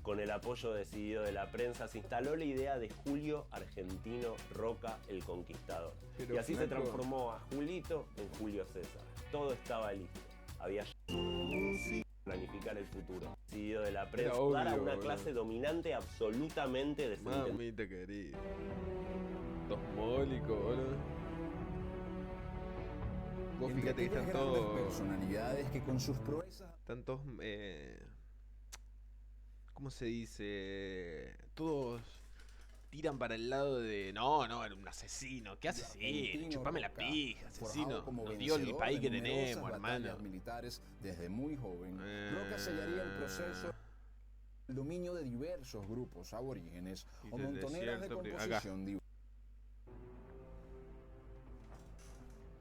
Con el apoyo decidido de la prensa se instaló la idea de Julio Argentino Roca el Conquistador. Y así se transformó a Julito en Julio César. Todo estaba listo. Había planificar el futuro. Decidido de la prensa dar a una clase dominante absolutamente desentendida. Mamita querida. Dos mólicos, boludo. Vos fíjate que están todos... personalidades que con sus proezas... Tantos... ¿cómo se dice? Todos tiran para el lado de... No, era un asesino. ¿Qué asesino? Chupame la pija, asesino. Nos dio el país que tenemos, hermano. Militares desde muy joven. Roca sellaría el proceso... El dominio de diversos grupos aborígenes o montoneras de composición diversa.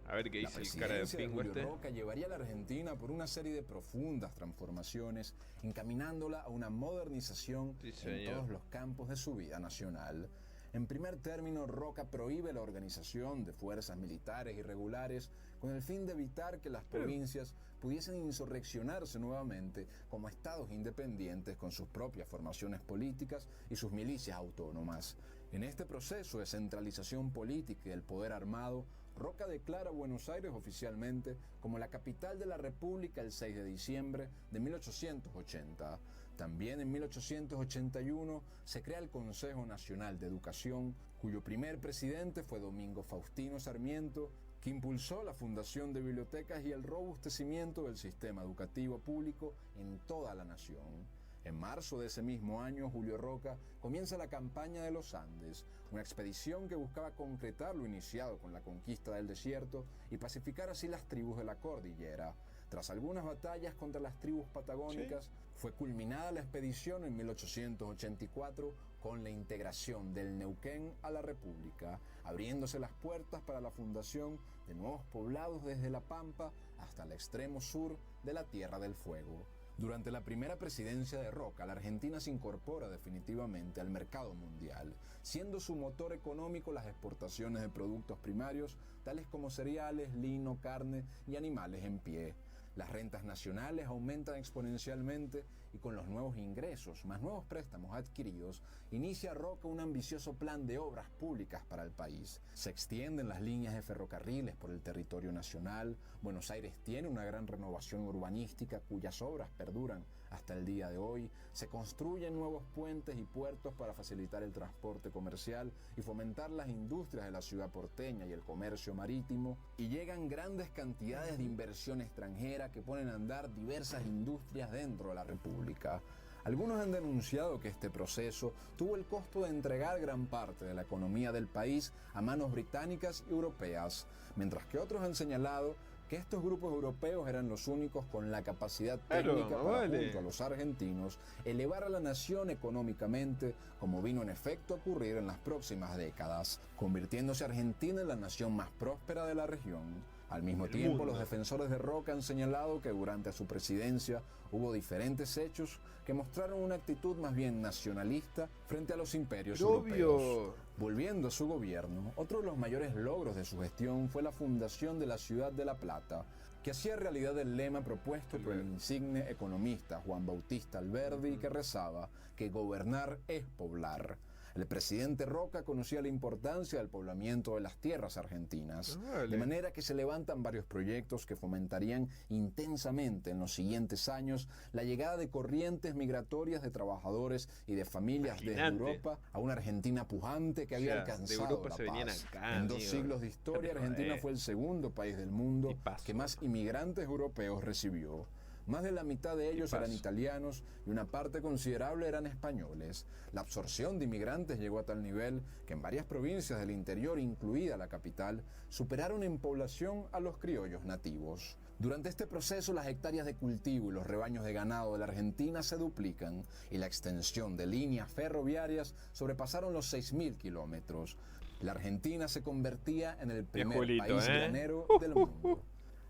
A ver qué dice el cara de pingo este. Roca llevaría a la Argentina por una serie de profundas transformaciones, encaminándola a una modernización en todos los campos de su vida nacional. En primer término, Roca prohíbe la organización de fuerzas militares irregulares con el fin de evitar que las provincias pudiesen insurreccionarse nuevamente como estados independientes con sus propias formaciones políticas y sus milicias autónomas. En este proceso de centralización política y del poder armado, Roca declara Buenos Aires oficialmente como la capital de la República el 6 de diciembre de 1880. También en 1881 se crea el Consejo Nacional de Educación, cuyo primer presidente fue Domingo Faustino Sarmiento, que impulsó la fundación de bibliotecas y el robustecimiento del sistema educativo público en toda la nación. En marzo de ese mismo año, Julio Roca comienza la campaña de los Andes, una expedición que buscaba concretar lo iniciado con la conquista del desierto y pacificar así las tribus de la cordillera. Tras algunas batallas contra las tribus patagónicas, fue culminada la expedición en 1884 con la integración del Neuquén a la República, abriéndose las puertas para la fundación de nuevos poblados desde La Pampa hasta el extremo sur de la Tierra del Fuego. Durante la primera presidencia de Roca, la Argentina se incorpora definitivamente al mercado mundial, siendo su motor económico las exportaciones de productos primarios, tales como cereales, lino, carne y animales en pie. Las rentas nacionales aumentan exponencialmente y con los nuevos ingresos, más nuevos préstamos adquiridos, inicia Roca un ambicioso plan de obras públicas para el país. Se extienden las líneas de ferrocarriles por el territorio nacional. Buenos Aires tiene una gran renovación urbanística cuyas obras perduran hasta el día de hoy. Se construyen nuevos puentes y puertos para facilitar el transporte comercial y fomentar las industrias de la ciudad porteña y el comercio marítimo. Y llegan grandes cantidades de inversión extranjera que ponen a andar diversas industrias dentro de la República. Algunos han denunciado que este proceso tuvo el costo de entregar gran parte de la economía del país a manos británicas y europeas, mientras que otros han señalado que estos grupos europeos eran los únicos con la capacidad técnica para, junto a los argentinos, elevar a la nación económicamente, como vino en efecto a ocurrir en las próximas décadas, convirtiéndose Argentina en la nación más próspera de la región. Al mismo tiempo, los defensores de Roca han señalado que durante su presidencia hubo diferentes hechos que mostraron una actitud más bien nacionalista frente a los imperios europeos. Volviendo a su gobierno, otro de los mayores logros de su gestión fue la fundación de la ciudad de La Plata, que hacía realidad el lema propuesto por el insigne economista Juan Bautista Alberdi, que rezaba que gobernar es poblar. El presidente Roca conocía la importancia del poblamiento de las tierras argentinas, de manera que se levantan varios proyectos que fomentarían intensamente en los siguientes años la llegada de corrientes migratorias de trabajadores y de familias desde Europa a una Argentina pujante que había alcanzado la paz. En 2 siglos de historia, Argentina fue el segundo país del mundo que más inmigrantes europeos recibió. Más de la mitad de ellos eran italianos y una parte considerable eran españoles. La absorción de inmigrantes llegó a tal nivel que en varias provincias del interior, incluida la capital, superaron en población a los criollos nativos. Durante este proceso, las hectáreas de cultivo y los rebaños de ganado de la Argentina se duplican y la extensión de líneas ferroviarias sobrepasaron los 6.000 kilómetros. La Argentina se convertía en el primer país granero del mundo.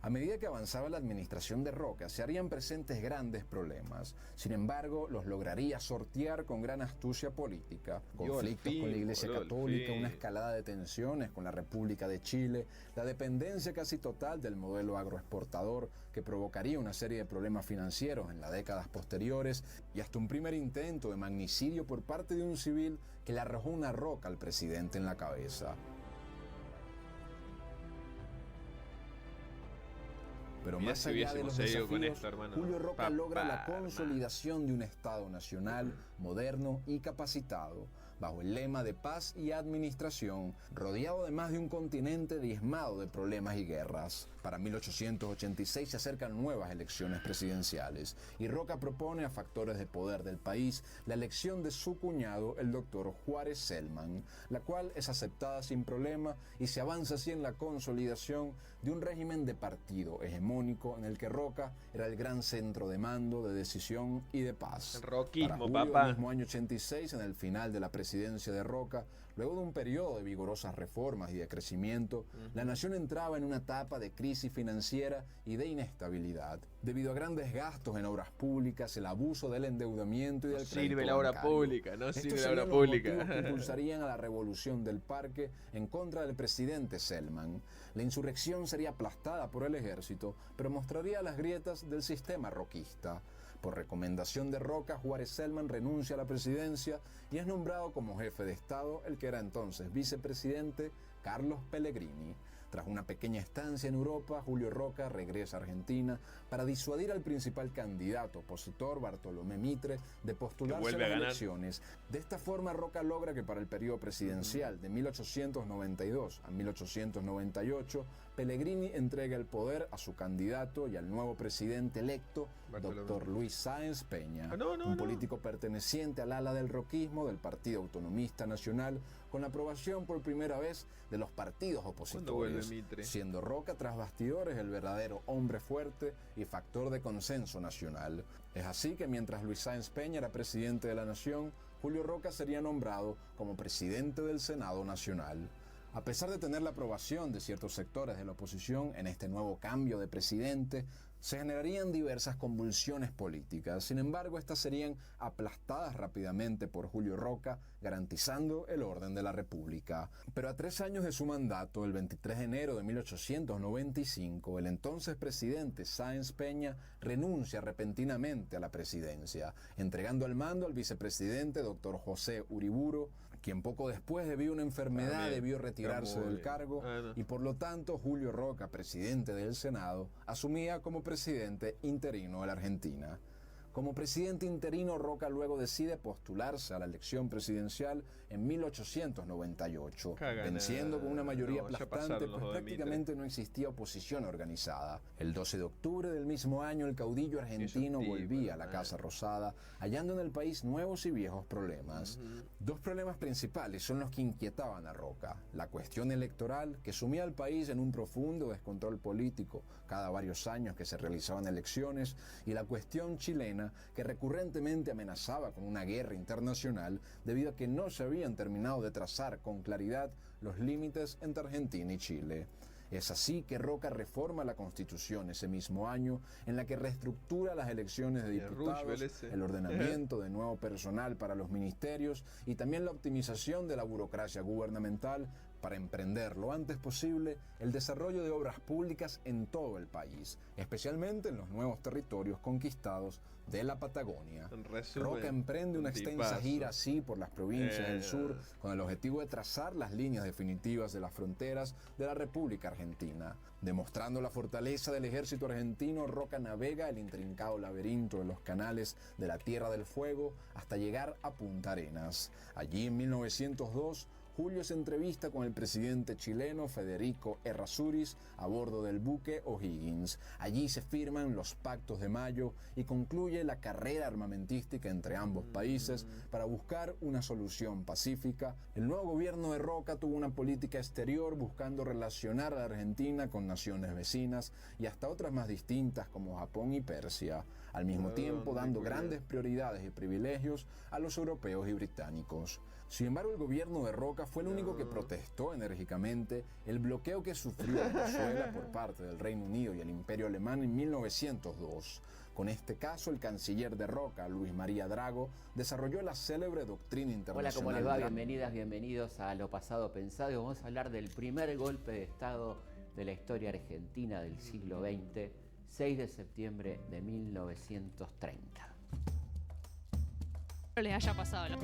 A medida que avanzaba la administración de Roca, se harían presentes grandes problemas. Sin embargo, los lograría sortear con gran astucia política. Conflictos con la Iglesia Católica, una escalada de tensiones con la República de Chile, la dependencia casi total del modelo agroexportador que provocaría una serie de problemas financieros en las décadas posteriores y hasta un primer intento de magnicidio por parte de un civil que le arrojó una roca al presidente en la cabeza. Pero más allá de los desafíos, Julio Roca logra la consolidación de un Estado nacional, moderno y capacitado, bajo el lema de paz y administración, rodeado de más de un continente diezmado de problemas y guerras. Para 1886 se acercan nuevas elecciones presidenciales y Roca propone a factores de poder del país la elección de su cuñado, el doctor Juárez Celman, la cual es aceptada sin problema y se avanza así en la consolidación de un régimen de partido hegemónico en el que Roca era el gran centro de mando, de decisión y de paz. Roquismo, Para julio papá. del mismo año 86, en el final de la presidencia de Roca, luego de un periodo de vigorosas reformas y de crecimiento, la nación entraba en una etapa de crisis financiera y de inestabilidad. Debido a grandes gastos en obras públicas, el abuso del endeudamiento y del crédito Sirve la obra bancario. pública, no Estos sirve la serían obra los pública. motivos que impulsarían a la revolución del Parque en contra del presidente Celman. La insurrección sería aplastada por el ejército, pero mostraría las grietas del sistema roquista. Por recomendación de Roca, Juárez Celman renuncia a la presidencia y es nombrado como jefe de Estado el que era entonces vicepresidente Carlos Pellegrini. Tras una pequeña estancia en Europa, Julio Roca regresa a Argentina para disuadir al principal candidato opositor, Bartolomé Mitre, de postularse a las elecciones. De esta forma, Roca logra que para el periodo presidencial de 1892 a 1898, Pellegrini entrega el poder a su candidato y al nuevo presidente electo, doctor Luis Sáenz Peña, un político perteneciente al ala del roquismo del Partido Autonomista Nacional, con la aprobación por primera vez de los partidos opositores, siendo Roca tras bastidores el verdadero hombre fuerte y factor de consenso nacional. Es así que mientras Luis Sáenz Peña era presidente de la nación, Julio Roca sería nombrado como presidente del Senado Nacional. A pesar de tener la aprobación de ciertos sectores de la oposición en este nuevo cambio de presidente, se generarían diversas convulsiones políticas. Sin embargo, estas serían aplastadas rápidamente por Julio Roca, garantizando el orden de la República. Pero a 3 años de su mandato, el 23 de enero de 1895, el entonces presidente Sáenz Peña renuncia repentinamente a la presidencia, entregando el mando al vicepresidente doctor José Uriburu, quien poco después, debido a una enfermedad, debió retirarse del cargo y por lo tanto Julio Roca, presidente del Senado, asumía como presidente interino de la Argentina. Como presidente interino, Roca luego decide postularse a la elección presidencial en 1898, venciendo con una mayoría aplastante, pues prácticamente no existía oposición organizada. El 12 de octubre del mismo año, el caudillo argentino volvía a la Casa Rosada, hallando en el país nuevos y viejos problemas. Dos problemas principales son los que inquietaban a Roca: la cuestión electoral, que sumía al país en un profundo descontrol político cada varios años que se realizaban elecciones, y la cuestión chilena, que recurrentemente amenazaba con una guerra internacional debido a que no se habían terminado de trazar con claridad los límites entre Argentina y Chile. Es así que Roca reforma la Constitución ese mismo año, en la que reestructura las elecciones de diputados, el ordenamiento de nuevo personal para los ministerios y también la optimización de la burocracia gubernamental para emprender lo antes posible el desarrollo de obras públicas en todo el país, especialmente en los nuevos territorios conquistados de la Patagonia. Roca emprende una extensa gira así por las provincias del sur con el objetivo de trazar las líneas definitivas de las fronteras de la República Argentina. Demostrando la fortaleza del ejército argentino, Roca navega el intrincado laberinto de los canales de la Tierra del Fuego hasta llegar a Punta Arenas. Allí en 1902, Julio se entrevista con el presidente chileno Federico Errázuriz a bordo del buque O'Higgins. Allí se firman los Pactos de Mayo y concluye la carrera armamentística entre ambos países para buscar una solución pacífica. El nuevo gobierno de Roca tuvo una política exterior buscando relacionar a la Argentina con naciones vecinas y hasta otras más distintas como Japón y Persia, al mismo tiempo dando grandes prioridades y privilegios a los europeos y británicos. Sin embargo, el gobierno de Roca fue el único que protestó enérgicamente el bloqueo que sufrió Venezuela por parte del Reino Unido y el Imperio Alemán en 1902. Con este caso, el canciller de Roca, Luis María Drago, desarrolló la célebre doctrina internacional. Hola, ¿cómo les va? Bienvenidas, bienvenidos a Lo Pasado Pensado. Y vamos a hablar del primer golpe de Estado de la historia argentina del siglo XX, 6 de septiembre de 1930. Les haya pasado.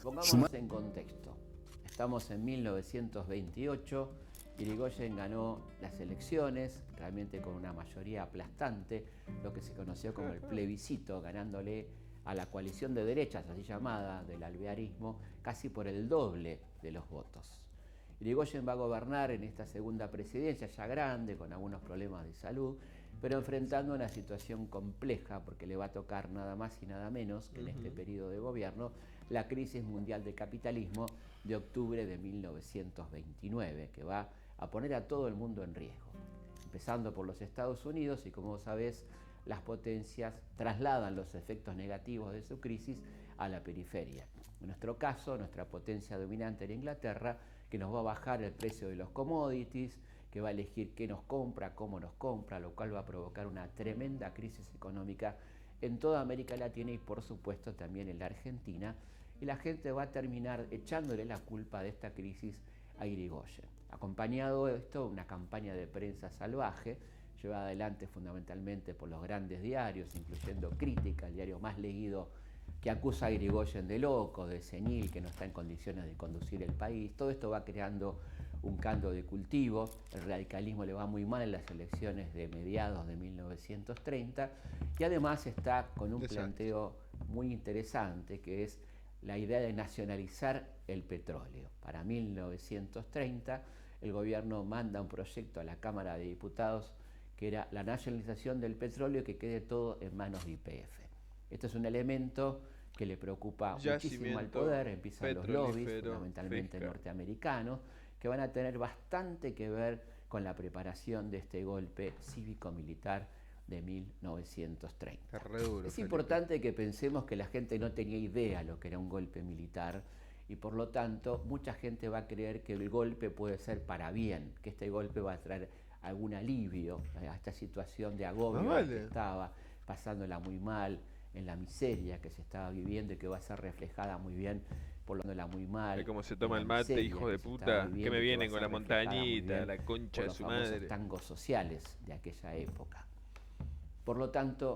Pongámonos en contexto. Estamos en 1928. Irigoyen ganó las elecciones, realmente con una mayoría aplastante, lo que se conoció como el plebiscito, ganándole a la coalición de derechas, así llamada, del alvearismo, casi por el doble de los votos. Irigoyen va a gobernar en esta segunda presidencia, ya grande, con algunos problemas de salud, pero enfrentando una situación compleja, porque le va a tocar nada más y nada menos que en este periodo de gobierno la crisis mundial del capitalismo de octubre de 1929, que va a poner a todo el mundo en riesgo, empezando por los Estados Unidos, y como sabés, las potencias trasladan los efectos negativos de su crisis a la periferia. En nuestro caso, nuestra potencia dominante era Inglaterra, que nos va a bajar el precio de los commodities, que va a elegir qué nos compra, cómo nos compra, lo cual va a provocar una tremenda crisis económica en toda América Latina y por supuesto también en la Argentina, y la gente va a terminar echándole la culpa de esta crisis a Irigoyen. Acompañado de esto, una campaña de prensa salvaje, llevada adelante fundamentalmente por los grandes diarios, incluyendo Crítica, el diario más leído, que acusa a Irigoyen de loco, de senil, que no está en condiciones de conducir el país. Todo esto va creando un caldo de cultivo. El radicalismo le va muy mal en las elecciones de mediados de 1930 y además está con un planteo muy interesante, que es la idea de nacionalizar el petróleo. Para 1930 el gobierno manda un proyecto a la Cámara de Diputados que era la nacionalización del petróleo y que quede todo en manos de YPF. Esto es un elemento que le preocupa muchísimo al poder. Empiezan los lobbies, fundamentalmente norteamericanos, que van a tener bastante que ver con la preparación de este golpe cívico-militar de 1930. Es importante que pensemos que la gente no tenía idea lo que era un golpe militar y por lo tanto mucha gente va a creer que el golpe puede ser para bien, que este golpe va a traer algún alivio a esta situación de agobio que estaba pasándola muy mal, en la miseria que se estaba viviendo y que va a ser reflejada muy bien por la muy mal. ¿Cómo se toma el mate, hijo de puta? Que me vienen con la montañita, la concha de su madre. Los tangos sociales de aquella época. Por lo tanto,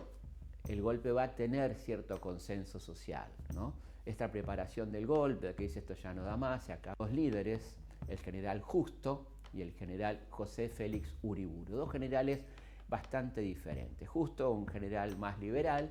el golpe va a tener cierto consenso social, ¿no? Esta preparación del golpe, que dice esto ya no da más, se acabó. Los líderes, el general Justo y el general José Félix Uriburu, dos generales bastante diferentes. Justo, un general más liberal,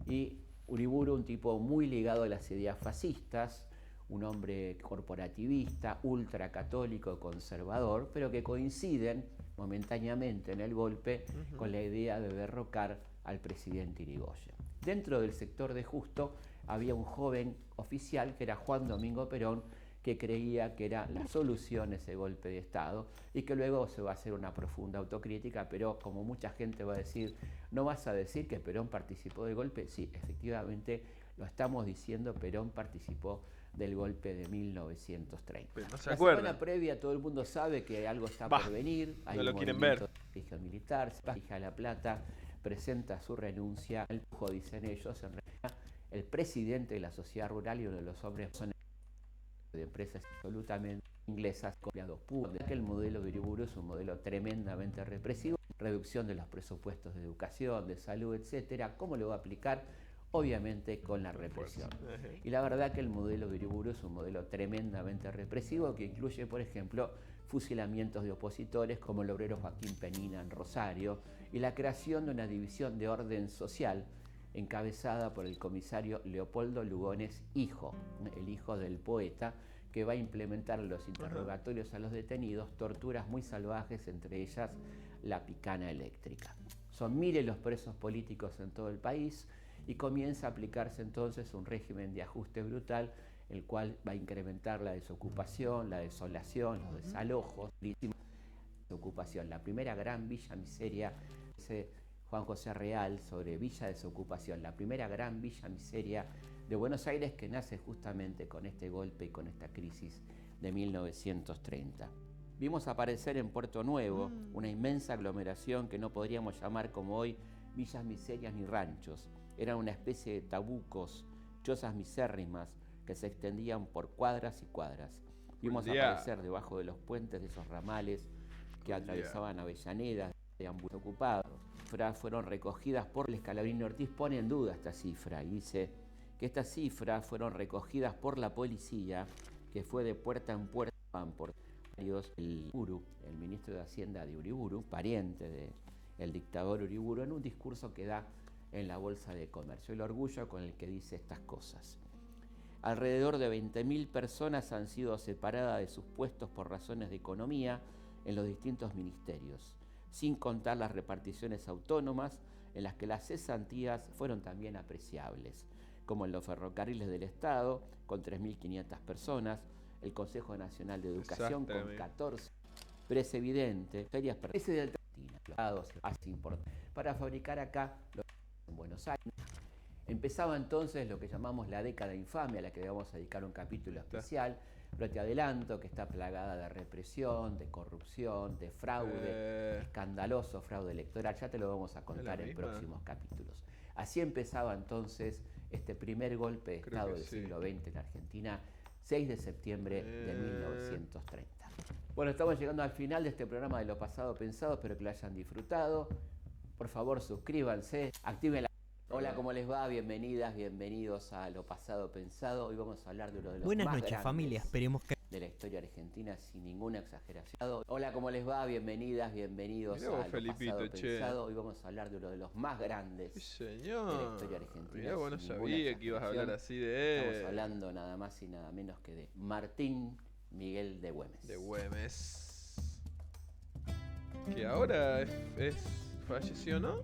y Uriburu, un tipo muy ligado a las ideas fascistas, un hombre corporativista, ultracatólico, conservador, pero que coinciden momentáneamente en el golpe con la idea de derrocar al presidente Irigoyen. Dentro del sector de Justo había un joven oficial que era Juan Domingo Perón, que creía que era la solución ese golpe de Estado y que luego se va a hacer una profunda autocrítica, pero como mucha gente va a decir, ¿no vas a decir que Perón participó del golpe? Sí, efectivamente lo estamos diciendo, Perón participó del golpe de 1930. Pero no se la acuerdan. semana previa todo el mundo sabe que algo está por venir, hay no un lo quieren movimiento ver. de prestigio militar, se fija La Plata, presenta su renuncia, el lujo, dicen ellos, en realidad el presidente de la sociedad rural y uno de los hombres son de empresas absolutamente inglesas, copiados puros, de que el modelo de Uriburu es un modelo tremendamente represivo, reducción de los presupuestos de educación, de salud, etcétera. ¿Cómo lo va a aplicar? Obviamente con la represión. Y la verdad que el modelo de Uriburu es un modelo tremendamente represivo que incluye, por ejemplo, fusilamientos de opositores como el obrero Joaquín Penina en Rosario y la creación de una división de orden social encabezada por el comisario Leopoldo Lugones, hijo, el hijo del poeta, que va a implementar los interrogatorios a los detenidos, torturas muy salvajes, entre ellas la picana eléctrica. Son miles los presos políticos en todo el país y comienza a aplicarse entonces un régimen de ajuste brutal, el cual va a incrementar la desocupación, la desolación, los desalojos, desocupación. La primera gran villa miseria, dice Juan José Real sobre Villa Desocupación, la primera gran villa miseria de Buenos Aires que nace justamente con este golpe y con esta crisis de 1930. Vimos aparecer en Puerto Nuevo una inmensa aglomeración que no podríamos llamar como hoy villas miserias ni ranchos. Eran una especie de tabucos, chozas misérrimas que se extendían por cuadras y cuadras. Vimos aparecer debajo de los puentes de esos ramales que atravesaban Avellaneda, ocupados. Fueron recogidas por el Scalabrini Ortiz, pone en duda esta cifra y dice que estas cifras fueron recogidas por la policía, que fue de puerta en puerta por el ministro de Hacienda de Uriburu, pariente del dictador Uriburu, en un discurso que da en la Bolsa de Comercio, el orgullo con el que dice estas cosas. Alrededor de 20.000 personas han sido separadas de sus puestos por razones de economía en los distintos ministerios, sin contar las reparticiones autónomas en las que las cesantías fueron también apreciables, como en los ferrocarriles del Estado, con 3.500 personas, el Consejo Nacional de Educación con 14, pero es evidente, serias ese del para fabricar acá en Buenos Aires. Empezaba entonces lo que llamamos la década infame, a la que vamos a dedicar un capítulo especial, pero te adelanto que está plagada de represión, de corrupción, de fraude, escandaloso fraude electoral, ya te lo vamos a contar en próximos capítulos. Así empezaba entonces este primer golpe de Estado del siglo XX en Argentina, 6 de septiembre de 1930. Bueno, estamos llegando al final de este programa de Lo Pasado Pensado, espero que lo hayan disfrutado. Por favor, suscríbanse, activen la... Hola, ¿cómo les va? Bienvenidas, bienvenidos a Lo Pasado Pensado. Hoy vamos a hablar de uno de los Buenas más noches, grandes familia. Esperemos que... de la historia argentina, sin ninguna exageración. Hola, ¿cómo les va? Bienvenidas, bienvenidos Mirá vos, a Lo Felipito, Pasado che. Pensado. Hoy vamos a hablar de uno de los más grandes Señor. de la historia argentina. Mirá, vos no sin ninguna sabía que ibas a hablar exageración. así de él. Estamos hablando nada más y nada menos que de Martín Miguel de Güemes. De Güemes. Que ahora falleció, ¿no?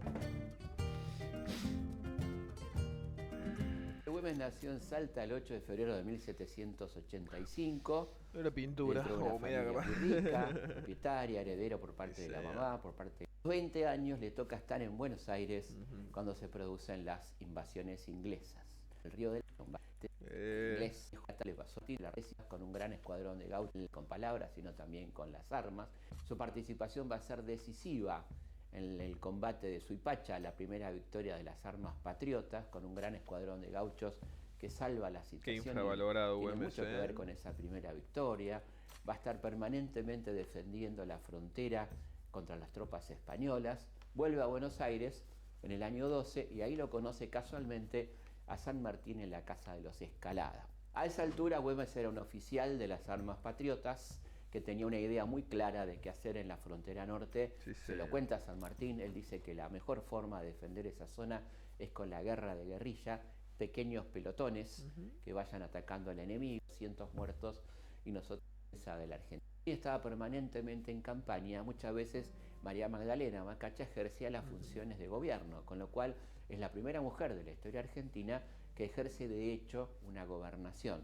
Güemes nació en Salta el 8 de febrero de 1785. Era pintura, dentro de una o media familia capaz. muy rica, propietaria, heredero por parte de la mamá, por parte de... 20 años le toca estar en Buenos Aires cuando se producen las invasiones inglesas. El río del combate inglés le pasó la resistencia con un gran escuadrón de gauchos, con palabras, sino también con las armas. Su participación va a ser decisiva en el combate de Suipacha, la primera victoria de las armas patriotas, con un gran escuadrón de gauchos que salva la situación. Qué infravalorado, Tiene Güemes, mucho que ver con esa primera victoria. Va a estar permanentemente defendiendo la frontera contra las tropas españolas. Vuelve a Buenos Aires en el año 12 y ahí lo conoce casualmente a San Martín en la casa de los Escalada. A esa altura Güemes era un oficial de las armas patriotas que tenía una idea muy clara de qué hacer en la frontera norte. Se lo cuenta a San Martín, él dice que la mejor forma de defender esa zona es con la guerra de guerrilla, pequeños pelotones que vayan atacando al enemigo, cientos muertos y nosotros de la Argentina. Y estaba permanentemente en campaña, muchas veces María Magdalena Macacha ejercía las funciones de gobierno, con lo cual es la primera mujer de la historia argentina que ejerce de hecho una gobernación.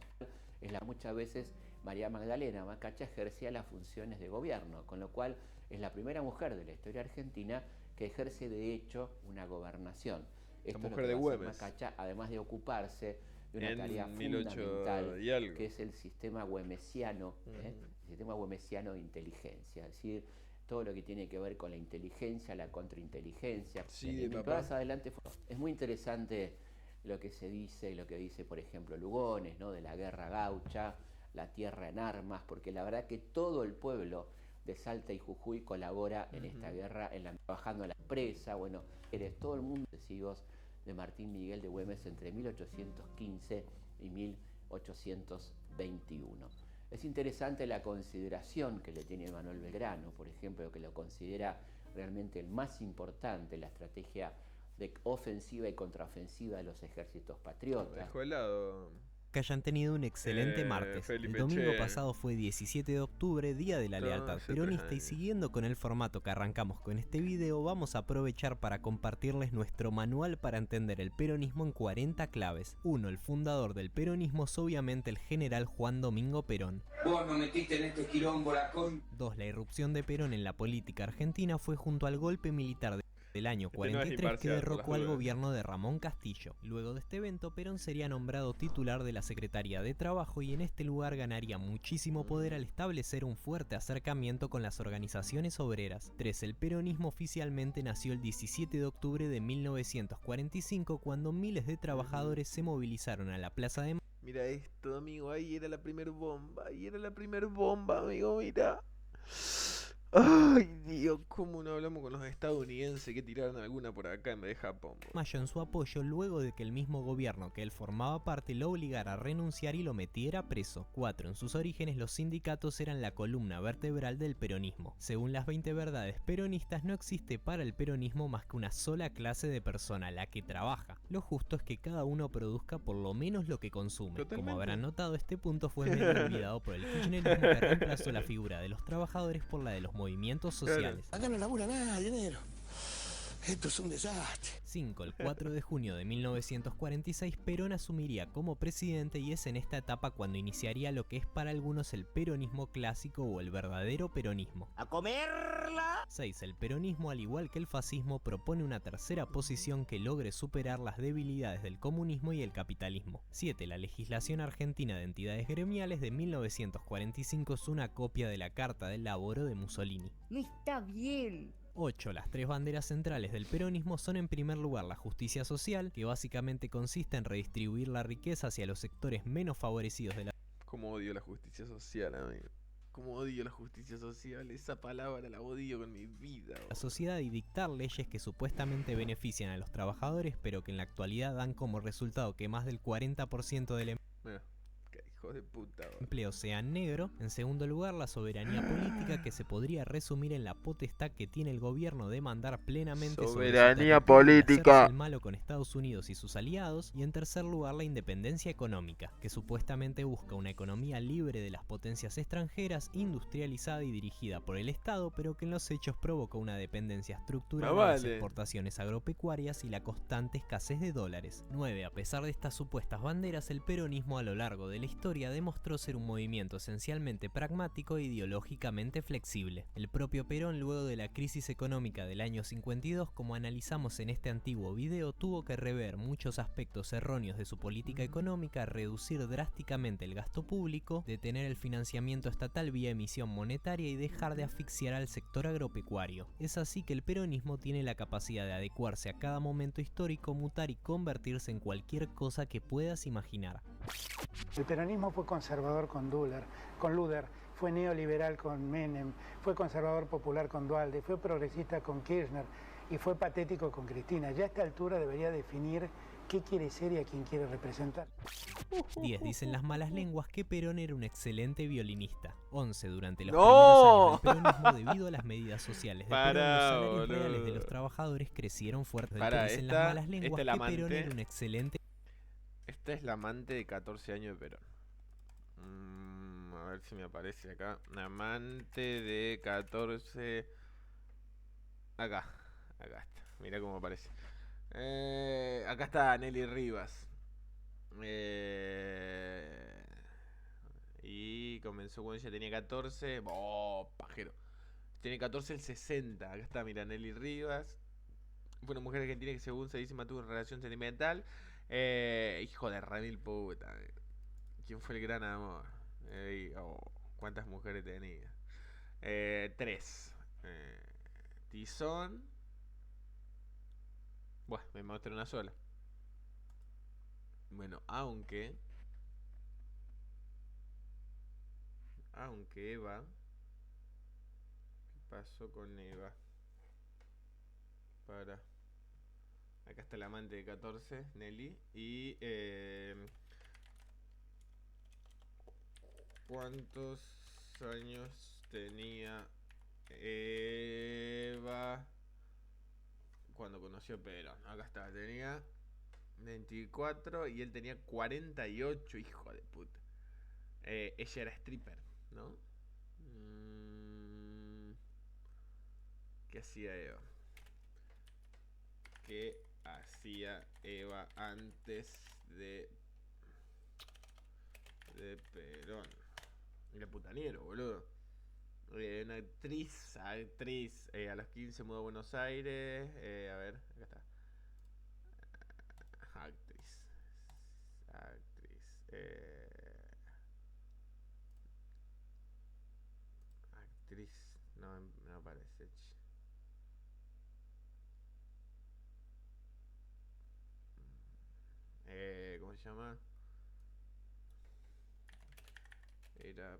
Muchas veces María Magdalena Macacha ejercía las funciones de gobierno, con lo cual es la primera mujer de la historia argentina que ejerce de hecho una gobernación. Esto mujer es de lo que va a hacer Güemes. Macacha, además de ocuparse de una En tarea 1800 fundamental, y algo. que es el sistema güemesiano, el sistema güemesiano de inteligencia, es decir, todo lo que tiene que ver con la inteligencia, la contrainteligencia. Sí, de papá. más adelante es muy interesante lo que se dice, lo que dice, por ejemplo, Lugones, ¿no? De la guerra gaucha, la tierra en armas, porque la verdad que todo el pueblo de Salta y Jujuy colabora en esta guerra, trabajando en la presa, bueno, eres todo el mundo testigos de Martín Miguel de Güemes entre 1815 y 1821. Es interesante la consideración que le tiene Manuel Belgrano, por ejemplo, que lo considera realmente el más importante en la estrategia de ofensiva y contraofensiva de los ejércitos patriotas. Dejó helado. Que hayan tenido un excelente martes. Felipe El domingo Che. pasado fue 17 de octubre, Día de la Lealtad hace Peronista, 3 y siguiendo con el formato que arrancamos con este video, vamos a aprovechar para compartirles nuestro manual para entender el peronismo en 40 claves. 1. El fundador del peronismo es obviamente el general Juan Domingo Perón. Vos nos metiste en este quilombo, la con... 2. La irrupción de Perón en la política argentina fue junto al golpe militar del año Este no es 43 que imparcial, por derrocó las al dudas. gobierno de Ramón Castillo. Luego de este evento, Perón sería nombrado titular de la Secretaría de Trabajo y en este lugar ganaría muchísimo poder al establecer un fuerte acercamiento con las organizaciones obreras. 3. El peronismo oficialmente nació el 17 de octubre de 1945 cuando miles de trabajadores se movilizaron a la Plaza de Mira esto, amigo, ahí era la primer bomba, amigo, mira. Ay, Dios, cómo no hablamos con los estadounidenses que tiraron alguna por acá en vez de Japón. Mayo en su apoyo luego de que el mismo gobierno que él formaba parte lo obligara a renunciar y lo metiera preso. 4. En sus orígenes los sindicatos eran la columna vertebral del peronismo. Según las 20 verdades peronistas, no existe para el peronismo más que una sola clase de persona, la que trabaja. Lo justo es que cada uno produzca por lo menos lo que consume. Totalmente. Como habrán notado, este punto fue medio olvidado por el kirchnerismo, que reemplazó la figura de los trabajadores por la de los movimientos sociales. Acá no labura nadie, dinero. Esto es un desastre. 5. El 4 de junio de 1946, Perón asumiría como presidente y es en esta etapa cuando iniciaría lo que es para algunos el peronismo clásico o el verdadero peronismo. ¡A comerla! 6. El peronismo, al igual que el fascismo, propone una tercera posición que logre superar las debilidades del comunismo y el capitalismo. 7. La legislación argentina de entidades gremiales de 1945 es una copia de la Carta del Laboro de Mussolini. No está bien. 8. Las tres banderas centrales del peronismo son en primer lugar la justicia social, que básicamente consiste en redistribuir la riqueza hacia los sectores menos favorecidos de la Cómo odio la justicia social, amigo. Cómo odio la justicia social. Esa palabra la odio con mi vida. sociedad y dictar leyes que supuestamente benefician a los trabajadores, pero que en la actualidad dan como resultado que más del 40% del Mira, qué hijo de puta. empleo sea negro. En segundo lugar, la soberanía política, que se podría resumir en la potestad que tiene el gobierno de mandar plenamente sobre su Soberanía territorio y política. hacerse el malo con Estados Unidos y sus aliados. Y en tercer lugar, la independencia económica, que supuestamente busca una economía libre de las potencias extranjeras, industrializada y dirigida por el Estado, pero que en los hechos provoca una dependencia estructural de las exportaciones agropecuarias y la constante escasez de dólares. 9. A pesar de estas supuestas banderas, el peronismo a lo largo de la historia demostró ser un movimiento esencialmente pragmático e ideológicamente flexible. El propio Perón, luego de la crisis económica del año 52, como analizamos en este antiguo video, tuvo que rever muchos aspectos erróneos de su política económica, reducir drásticamente el gasto público, detener el financiamiento estatal vía emisión monetaria y dejar de asfixiar al sector agropecuario. Es así que el peronismo tiene la capacidad de adecuarse a cada momento histórico, mutar y convertirse en cualquier cosa que puedas imaginar. El peronismo fue conservador con Luder, fue neoliberal con Menem, fue conservador popular con Duhalde, fue progresista con Kirchner y fue patético con Cristina. Ya a esta altura debería definir qué quiere ser y a quién quiere representar. 10. Dicen las malas lenguas que Perón era un excelente violinista. 11. Durante los ¡No! primeros años del peronismo, debido a las medidas sociales de Perón, los salarios reales de los trabajadores crecieron fuerte. Dicen las malas lenguas que Perón era un excelente... Esta es la amante de 14 años de Perón. A ver si me aparece acá. Una amante de 14... Acá está. Mira cómo aparece. Acá está Nelly Rivas. Y comenzó cuando ella tenía 14. ¡Oh, pajero! Tiene 14 el 60. Acá está, mira, Nelly Rivas. Fue una mujer argentina que según se dice mantuvo una relación sentimental. Hijo de remil puta. ¿Quién fue el gran amor? ¿Cuántas mujeres tenía? 3. Tizón. Bueno, me mostré una sola. Bueno, aunque Eva. ¿Qué pasó con Eva? Acá está el amante de 14, Nelly. Y ¿cuántos años tenía Eva cuando conoció a Perón? Acá está, tenía 24 y él tenía 48, hijo de puta. Ella era stripper, ¿no? ¿Qué hacía Eva? ¿Qué hacía Eva antes de Perón? Era putaniero, boludo. Una actriz. A los 15 mudó a Buenos Aires. A ver, acá está. Actriz. Actriz. No aparece. ¿Cómo se llama? Era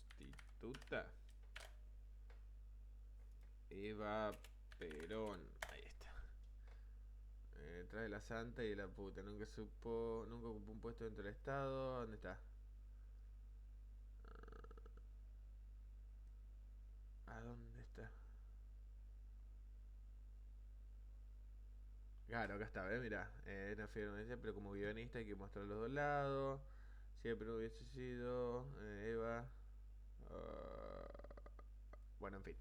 prostituta. Eva Perón. Ahí está. Trae la santa y la puta. Nunca ocupó un puesto dentro del Estado. ¿Dónde está? ¿A dónde está? Claro, acá está, ¿ves? Mirá, era fiel, pero como guionista hay que mostrar los dos lados. Siempre hubiese sido Eva. Bueno, en fin.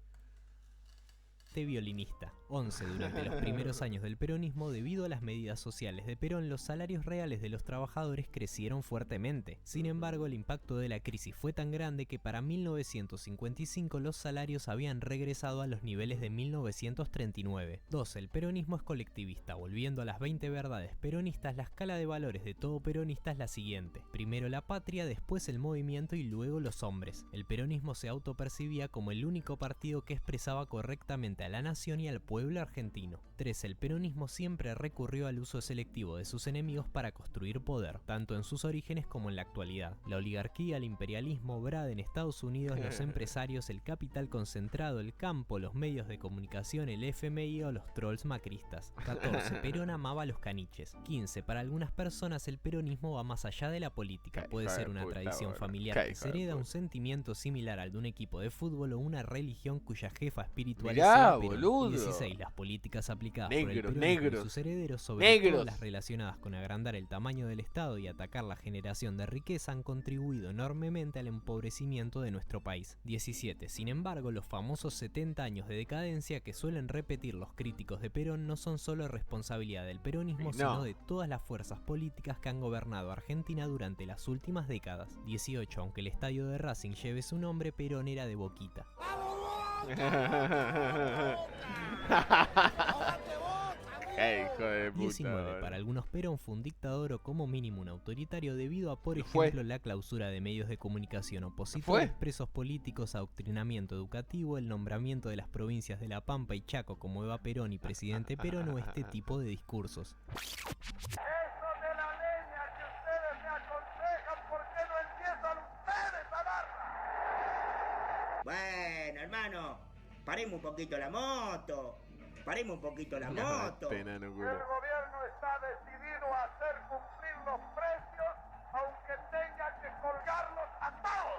Violinista. 11. Durante los primeros años del peronismo, debido a las medidas sociales de Perón, los salarios reales de los trabajadores crecieron fuertemente. Sin embargo, el impacto de la crisis fue tan grande que para 1955 los salarios habían regresado a los niveles de 1939. 12. El peronismo es colectivista. Volviendo a las 20 verdades peronistas, la escala de valores de todo peronista es la siguiente. Primero la patria, después el movimiento y luego los hombres. El peronismo se autopercibía como el único partido que expresaba correctamente a la nación y al pueblo argentino. 3. El peronismo siempre recurrió al uso selectivo de sus enemigos para construir poder, tanto en sus orígenes como en la actualidad. La oligarquía, el imperialismo, Brad en Estados Unidos, los empresarios, el capital concentrado, el campo, los medios de comunicación, el FMI o los trolls macristas. 14. Perón amaba a los caniches. 15. Para algunas personas el peronismo va más allá de la política. Puede ser una tradición familiar que se hereda, un sentimiento similar al de un equipo de fútbol o una religión cuya jefa espiritual sea Perón. 16. Las políticas aplicadas por el peronismo y sus herederos, sobre todo las relacionadas con agrandar el tamaño del Estado y atacar la generación de riqueza, han contribuido enormemente al empobrecimiento de nuestro país. 17. Sin embargo, los famosos 70 años de decadencia que suelen repetir los críticos de Perón no son solo responsabilidad del peronismo, sino de todas las fuerzas políticas que han gobernado Argentina durante las últimas décadas. 18. Aunque el estadio de Racing lleve su nombre, Perón era de Boquita. Hijo de puta. 19. Para algunos Perón fue un dictador o como mínimo un autoritario debido a, por ejemplo, la clausura de medios de comunicación opositores, presos políticos, adoctrinamiento educativo, el nombramiento de las provincias de La Pampa y Chaco como Eva Perón y presidente Perón o este tipo de discursos. Bueno, hermano, paremos un poquito la moto. Paremos un poquito la moto. Pena, no, el gobierno está decidido a hacer cumplir los precios, aunque tenga que colgarlos a todos.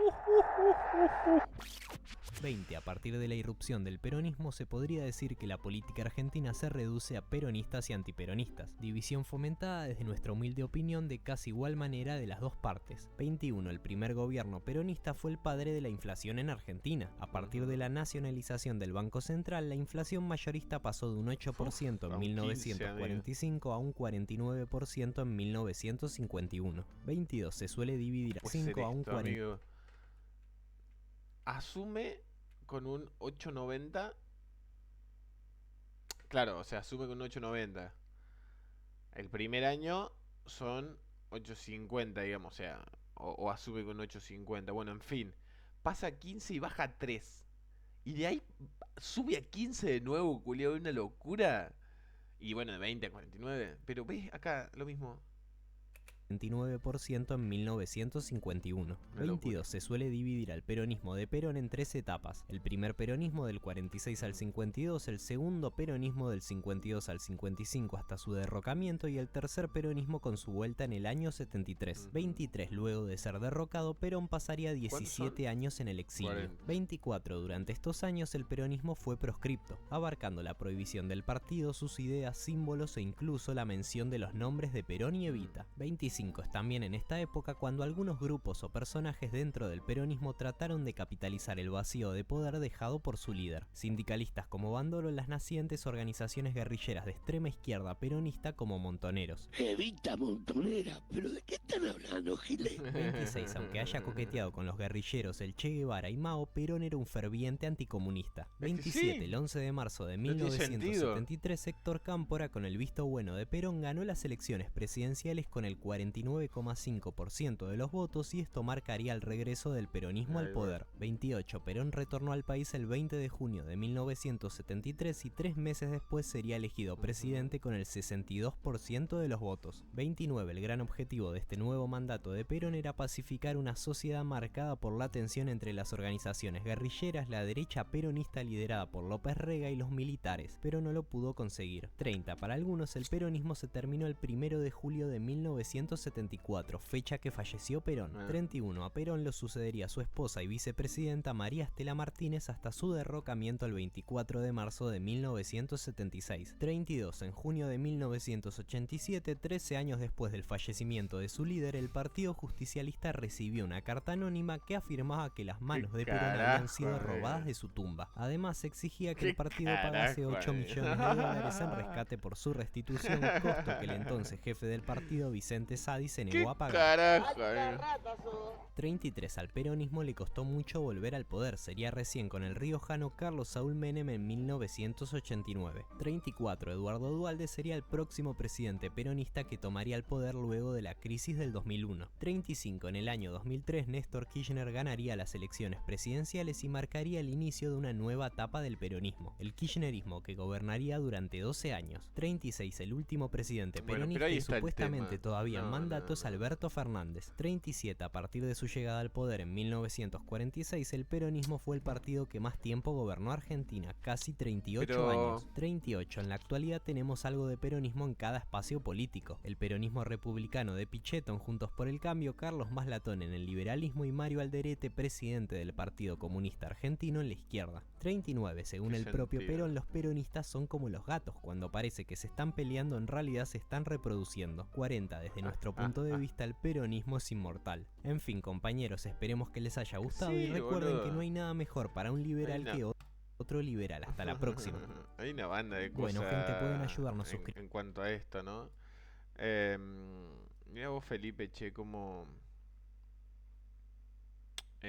20. A partir de la irrupción del peronismo se podría decir que la política argentina se reduce a peronistas y antiperonistas, división fomentada desde nuestra humilde opinión de casi igual manera de las dos partes. 21. El primer gobierno peronista fue el padre de la inflación en Argentina. A partir de la nacionalización del Banco Central, la inflación mayorista pasó de un 8% en 1945 a un 49% en 1951. 22. Se suele dividir a 5 a un 40. Asume con un 8.90. Claro, o sea, asume con un 8.90. El primer año son 8.50, digamos, o sea, o asume con 8.50. Bueno, en fin, pasa a 15 y baja a 3. Y de ahí sube a 15 de nuevo, culiao, una locura. Y bueno, de 20 a 49. Pero ves acá lo mismo. 29% en 1951. 22. Se suele dividir al peronismo de Perón en 3 etapas. El primer peronismo del 46 al 52, el segundo peronismo del 52 al 55 hasta su derrocamiento y el tercer peronismo con su vuelta en el año 73. 23. Luego de ser derrocado, Perón pasaría 17 años en el exilio. 40. 24. Durante estos años el peronismo fue proscripto, abarcando la prohibición del partido, sus ideas, símbolos e incluso la mención de los nombres de Perón y Evita. 25. Es también en esta época cuando algunos grupos o personajes dentro del peronismo trataron de capitalizar el vacío de poder dejado por su líder. Sindicalistas como Bandolo, las nacientes organizaciones guerrilleras de extrema izquierda peronista como Montoneros. Evita Montonera, ¿pero de qué están hablando, Giles? 26. Aunque haya coqueteado con los guerrilleros, el Che Guevara y Mao, Perón era un ferviente anticomunista. 27. El 11 de marzo de 1973, Héctor Cámpora, con el visto bueno de Perón, ganó las elecciones presidenciales con el 49,5% de los votos y esto marcaría el regreso del peronismo al poder. 28. Perón retornó al país el 20 de junio de 1973 y 3 meses después sería elegido presidente con el 62% de los votos. 29. El gran objetivo de este nuevo mandato de Perón era pacificar una sociedad marcada por la tensión entre las organizaciones guerrilleras, la derecha peronista liderada por López Rega y los militares, pero no lo pudo conseguir. 30. Para algunos el peronismo se terminó el 1 de julio de 1974, fecha que falleció Perón. 31. A Perón lo sucedería su esposa y vicepresidenta María Estela Martínez hasta su derrocamiento el 24 de marzo de 1976. 32. En junio de 1987, 13 años después del fallecimiento de su líder, el Partido Justicialista recibió una carta anónima que afirmaba que las manos de Perón habían sido robadas de su tumba. Además, exigía que el partido pagase 8 millones de dólares en rescate por su restitución, costo que el entonces jefe del partido, Vicente Sadi, se negó a pagar. 33. Al peronismo le costó mucho volver al poder, sería recién con el riojano Carlos Saúl Menem en 1989. 34. Eduardo Duhalde sería el próximo presidente peronista que tomaría el poder luego de la crisis del 2001. 35. En el año 2003, Néstor Kirchner ganaría las elecciones presidenciales y marcaría el inicio de una nueva etapa del peronismo, el kirchnerismo, que gobernaría durante 12 años. 36. El último presidente peronista y supuestamente todavía en mandato es Alberto Fernández. 37. A partir de su llegada al poder en 1946, el peronismo fue el partido que más tiempo gobernó Argentina, casi 38 años. 38. En la actualidad tenemos algo de peronismo en cada espacio político. El peronismo republicano de Pichetto en Juntos por el Cambio, Carlos Maslatón en el liberalismo y Mario Alderete, presidente del Partido Comunista Argentino, en la izquierda. 39. Según el propio Perón, los peronistas son como los gatos, cuando parece que se están peleando en realidad se están reproduciendo. 40. Desde nuestro punto de vista el peronismo es inmortal. En fin, compañeros, esperemos que les haya gustado y recuerden que no hay nada mejor para un liberal que otro liberal. Hasta la próxima. Hay una banda de cosas. Bueno, gente, pueden ayudarnos suscribiendo. En cuanto a esto, ¿no? Mira vos, Felipe, che, como... A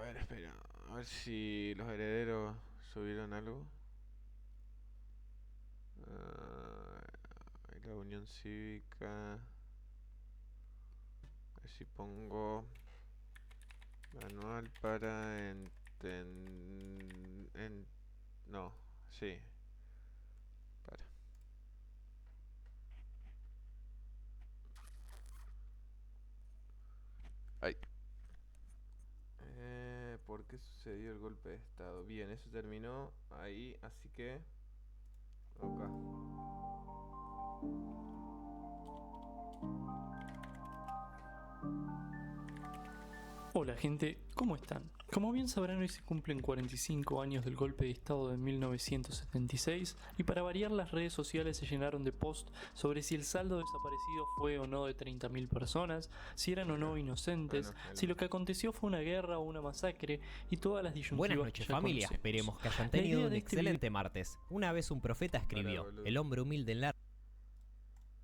ver, espera. A ver si los herederos subieron algo. La Unión Cívica. A ver si pongo manual para no, sí. Para. Ay. ¿Por qué sucedió el golpe de estado? Bien, eso terminó ahí, así que acá. Hola gente, ¿cómo están? Como bien sabrán, hoy se cumplen 45 años del golpe de estado de 1976 y para variar las redes sociales se llenaron de posts sobre si el saldo desaparecido fue o no de 30.000 personas, si eran o no inocentes, si lo que aconteció fue una guerra o una masacre y todas las disyuntivas. Buenas noches familia, esperemos que hayan tenido un excelente martes. Una vez un profeta escribió, el hombre humilde en la...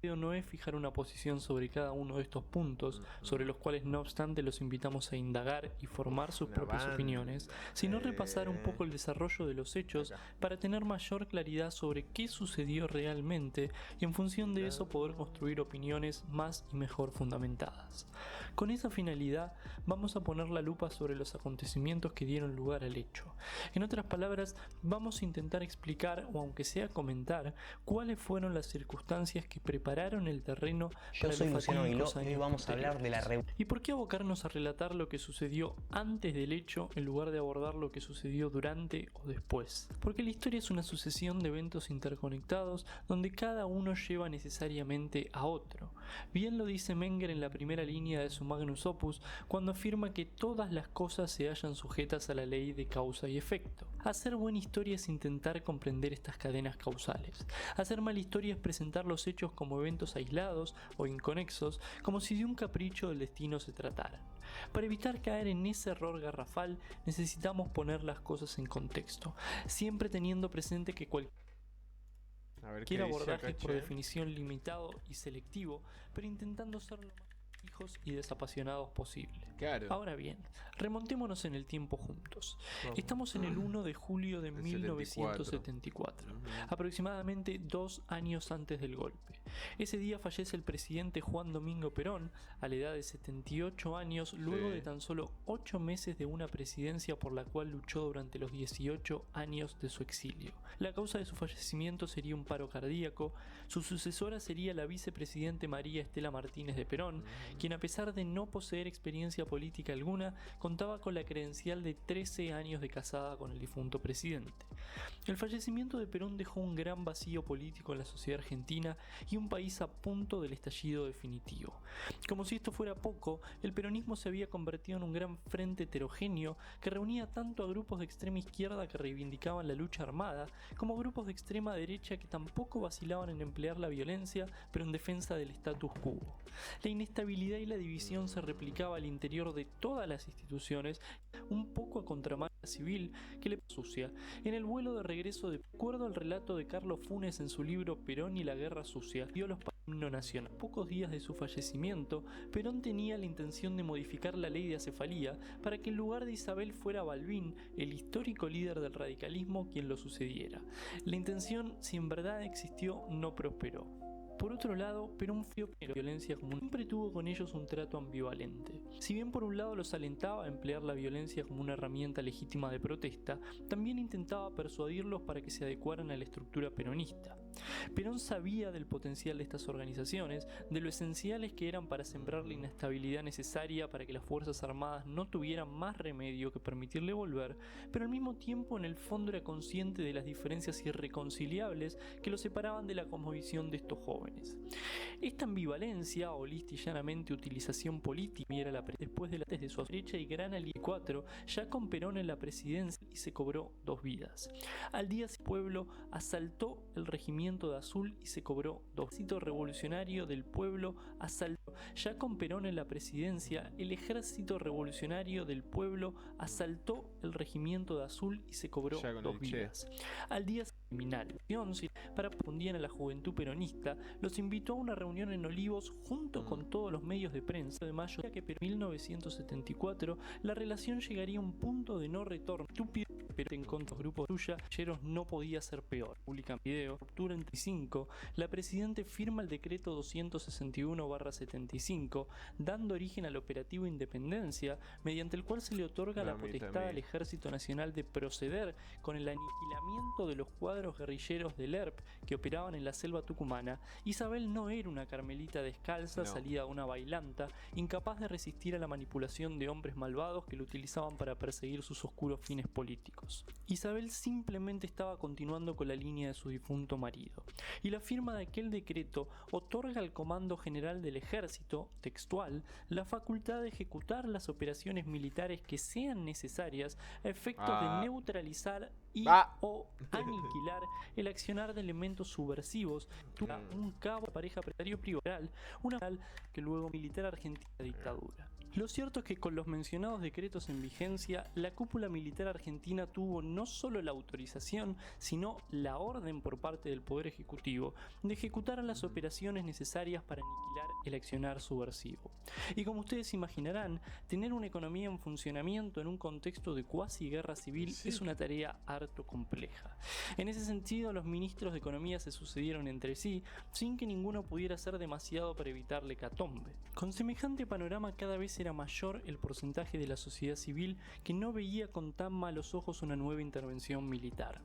No es fijar una posición sobre cada uno de estos puntos, sobre los cuales no obstante los invitamos a indagar y formar sus propias opiniones, sino repasar un poco el desarrollo de los hechos para tener mayor claridad sobre qué sucedió realmente y en función de eso poder construir opiniones más y mejor fundamentadas. Con esa finalidad vamos a poner la lupa sobre los acontecimientos que dieron lugar al hecho. En otras palabras, vamos a intentar explicar o aunque sea comentar cuáles fueron las circunstancias que prepararon el terreno para los fatídicos años vamos a hablar de la ¿Y por qué abocarnos a relatar lo que sucedió antes del hecho en lugar de abordar lo que sucedió durante o después? Porque la historia es una sucesión de eventos interconectados donde cada uno lleva necesariamente a otro. Bien lo dice Menger en la primera línea de su Magnus Opus cuando afirma que todas las cosas se hallan sujetas a la ley de causa y efecto. Hacer buena historia es intentar comprender estas cadenas causales. Hacer mala historia es presentar los hechos como eventos aislados o inconexos, como si de un capricho del destino se tratara. Para evitar caer en ese error garrafal, necesitamos poner las cosas en contexto, siempre teniendo presente que cualquier abordaje es por definición limitado y selectivo, pero intentando ser lo más fijos y desapasionados posible. Claro. Ahora bien, remontémonos en el tiempo juntos. Estamos en el 1 de julio de 1974, aproximadamente 2 años antes del golpe. Ese día fallece el presidente Juan Domingo Perón, a la edad de 78 años, luego de tan solo 8 meses de una presidencia por la cual luchó durante los 18 años de su exilio. La causa de su fallecimiento sería un paro cardíaco. Su sucesora sería la vicepresidente María Estela Martínez de Perón, quien a pesar de no poseer experiencia política alguna, contaba con la credencial de 13 años de casada con el difunto presidente. El fallecimiento de Perón dejó un gran vacío político en la sociedad argentina y un país a punto del estallido definitivo. Como si esto fuera poco, el peronismo se había convertido en un gran frente heterogéneo que reunía tanto a grupos de extrema izquierda que reivindicaban la lucha armada, como grupos de extrema derecha que tampoco vacilaban en emplear la violencia, pero en defensa del status quo. La inestabilidad y la división se replicaba al interior de todas las instituciones, un poco a contramano civil que le sucia. En el vuelo de regreso, de acuerdo al relato de Carlos Funes en su libro Perón y la Guerra Sucia, dio los himno nacional. Pocos días de su fallecimiento, Perón tenía la intención de modificar la ley de acefalía para que en lugar de Isabel fuera Balbín, el histórico líder del radicalismo, quien lo sucediera. La intención, si en verdad existió, no prosperó. Por otro lado, Perón fue la violencia común. Siempre tuvo con ellos un trato ambivalente. Si bien por un lado los alentaba a emplear la violencia como una herramienta legítima de protesta, también intentaba persuadirlos para que se adecuaran a la estructura peronista. Perón sabía del potencial de estas organizaciones, de lo esenciales que eran para sembrar la inestabilidad necesaria para que las Fuerzas Armadas no tuvieran más remedio que permitirle volver, pero al mismo tiempo en el fondo era consciente de las diferencias irreconciliables que lo separaban de la cosmovisión de estos jóvenes. Esta ambivalencia, o lista y llanamente utilización política, era la después de la de su derecha y gran aliado 4, ya con Perón en la presidencia y se cobró 2 vidas. Al día siguiente, el pueblo asaltó el regimiento de Azul y se cobró 2. El ejército revolucionario del pueblo asaltó, ya con Perón en la presidencia, el ejército revolucionario del pueblo asaltó el regimiento de Azul y se cobró 2 vidas. Al día criminal, para respondían a la juventud peronista, los invitó a una reunión en Olivos junto con todos los medios de prensa de mayo que en 1974 la relación llegaría a un punto de no retorno. Estúpido, pero en contra de los grupos suya, no podía ser peor. Publican video, octubre 25, la presidente firma el decreto 261/75, dando origen al operativo Independencia, mediante el cual se le otorga la potestad al Ejército Nacional de proceder con el aniquilamiento de los cuadros cuadros guerrilleros del ERP que operaban en la selva tucumana, Isabel no era una carmelita descalza salida a una bailanta, incapaz de resistir a la manipulación de hombres malvados que lo utilizaban para perseguir sus oscuros fines políticos. Isabel simplemente estaba continuando con la línea de su difunto marido, y la firma de aquel decreto otorga al Comando General del Ejército, textual, la facultad de ejecutar las operaciones militares que sean necesarias a efectos de neutralizar y o aniquilar el accionar de elementos subversivos, un cabo de pareja privada, una que luego militar argentina dictadura. Lo cierto es que con los mencionados decretos en vigencia, la cúpula militar argentina tuvo no solo la autorización, sino la orden por parte del Poder Ejecutivo de ejecutar las operaciones necesarias para aniquilar el accionar subversivo. Y como ustedes imaginarán, tener una economía en funcionamiento en un contexto de cuasi guerra civil es una tarea harto compleja. En ese sentido, los ministros de Economía se sucedieron entre sí, sin que ninguno pudiera hacer demasiado para evitar la hecatombe. Con semejante panorama, cada vez era mayor el porcentaje de la sociedad civil que no veía con tan malos ojos una nueva intervención militar.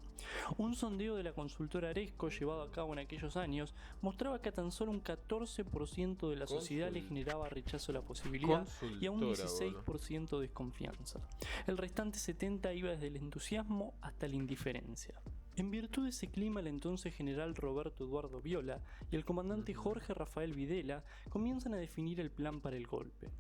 Un sondeo de la consultora Aresco llevado a cabo en aquellos años mostraba que a tan solo un 14% de la sociedad le generaba rechazo a la posibilidad y a un 16% desconfianza. El restante 70% iba desde el entusiasmo hasta la indiferencia. En virtud de ese clima, el entonces general Roberto Eduardo Viola y el comandante Jorge Rafael Videla comienzan a definir el plan para el golpe.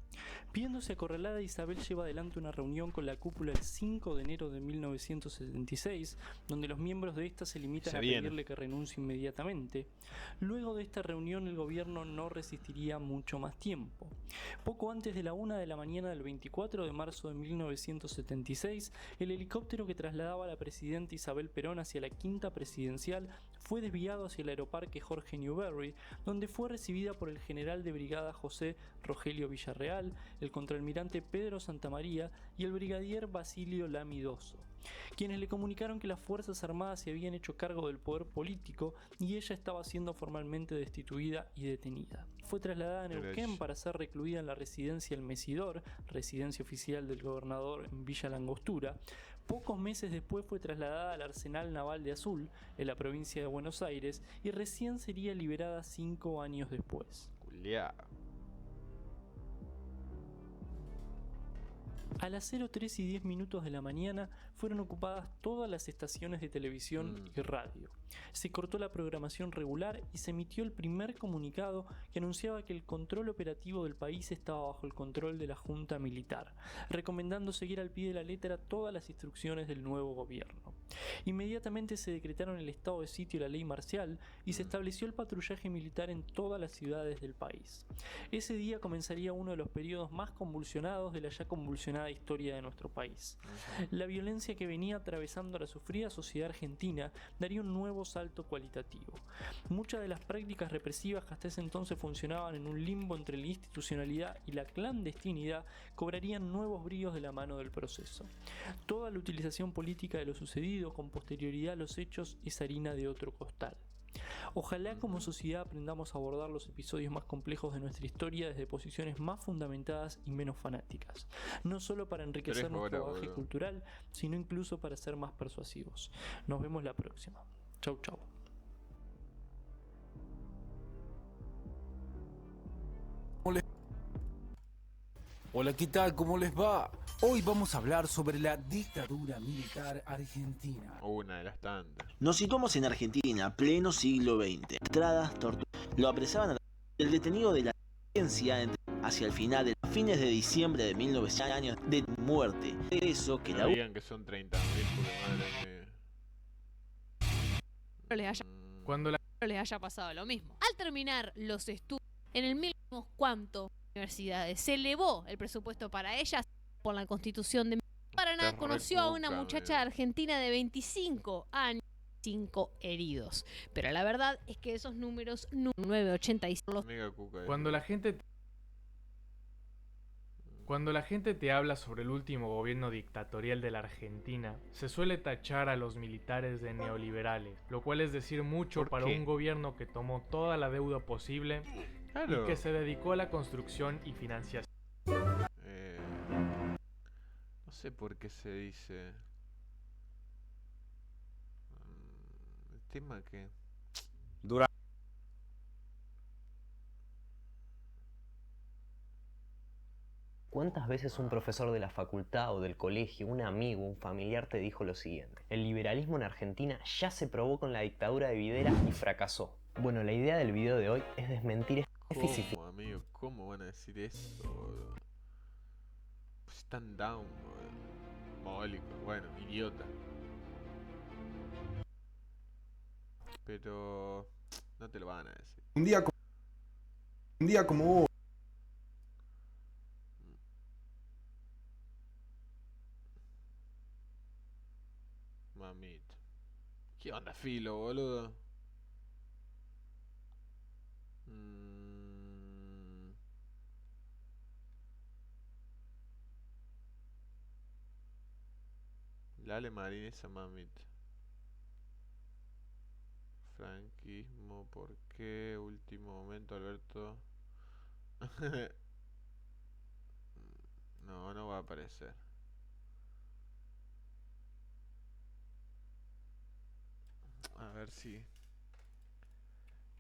Viéndose acorralada, Isabel lleva adelante una reunión con la cúpula el 5 de enero de 1976, donde los miembros de esta se limitan a pedirle que renuncie inmediatamente. Luego de esta reunión, el gobierno no resistiría mucho más tiempo. Poco antes de la 1 de la mañana del 24 de marzo de 1976, el helicóptero que trasladaba a la presidenta Isabel Perón hacia la quinta presidencial fue desviado hacia el aeroparque Jorge Newbery, donde fue recibida por el general de brigada José Rogelio Villarreal, el contraalmirante Pedro Santamaría y el brigadier Basilio Lamidoso, quienes le comunicaron que las Fuerzas Armadas se habían hecho cargo del poder político y ella estaba siendo formalmente destituida y detenida. Fue trasladada a Neuquén para ser recluida en la residencia El Mesidor, residencia oficial del gobernador en Villa Langostura. Pocos meses después fue trasladada al Arsenal Naval de Azul, en la provincia de Buenos Aires, y recién sería liberada 5 años después. A las 03:10 de la mañana fueron ocupadas todas las estaciones de televisión y radio. Se cortó la programación regular y se emitió el primer comunicado que anunciaba que el control operativo del país estaba bajo el control de la Junta Militar, recomendando seguir al pie de la letra todas las instrucciones del nuevo gobierno. Inmediatamente se decretaron el estado de sitio y la ley marcial y se estableció el patrullaje militar en todas las ciudades del país. Ese día comenzaría uno de los periodos más convulsionados de la ya convulsionada historia de nuestro país. La violencia que venía atravesando la sufrida sociedad argentina daría un nuevo salto cualitativo. Muchas de las prácticas represivas que hasta ese entonces funcionaban en un limbo entre la institucionalidad y la clandestinidad cobrarían nuevos bríos de la mano del proceso. Toda la utilización política de lo sucedido con posterioridad a los hechos es harina de otro costal. Ojalá como sociedad aprendamos a abordar los episodios más complejos de nuestra historia desde posiciones más fundamentadas y menos fanáticas, no solo para enriquecer nuestro bagaje cultural, sino incluso para ser más persuasivos. Nos vemos la próxima. Chau, chau. Hola, ¿qué tal? ¿Cómo les va? Hoy vamos a hablar sobre la dictadura militar argentina. Una de las tantas. Nos situamos en Argentina, pleno siglo XX. Entradas, torturas. Lo apresaban a el detenido de la ciencia hacia el final de fines de diciembre de 1900 años de muerte. Eso que no digan que son 30.000 cuando les haya pasado lo mismo. Al terminar los estudios en el mismo cuanto universidades se elevó el presupuesto para ellas por la Constitución de Paraná, conoció a una muchacha argentina de 25 años, 5 heridos. Pero la verdad es que esos números 985 Cuando la gente te habla sobre el último gobierno dictatorial de la Argentina, se suele tachar a los militares de neoliberales, lo cual es decir mucho para un gobierno que tomó toda la deuda posible y que se dedicó a la construcción y financiación. No sé por qué se dice. tema que... ¿Cuántas veces un profesor de la facultad o del colegio, un amigo, un familiar te dijo lo siguiente? El liberalismo en Argentina ya se probó con la dictadura de Videla y fracasó. Bueno, la idea del video de hoy es desmentir ¿Cómo, amigo? ¿Cómo van a decir eso, boludo? Pues están down, boludo. Mogólico, bueno, idiota. Pero... no te lo van a decir. Un día como hoy. Mamita. ¿Qué onda, Filo, boludo? Lale Marín, esa mamita. Franquismo, ¿por qué? Último momento, Alberto. No, no va a aparecer. A ver si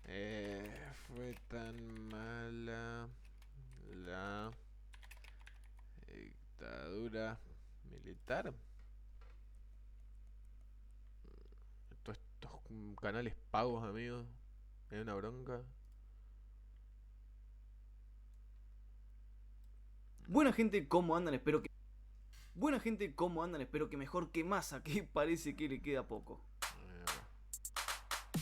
fue tan mala la dictadura militar. Todos estos canales pagos, amigos, es una bronca. Buena gente, ¿cómo andan? Espero que... Buena gente, ¿cómo andan? Espero que mejor que Massa, que parece que le queda poco.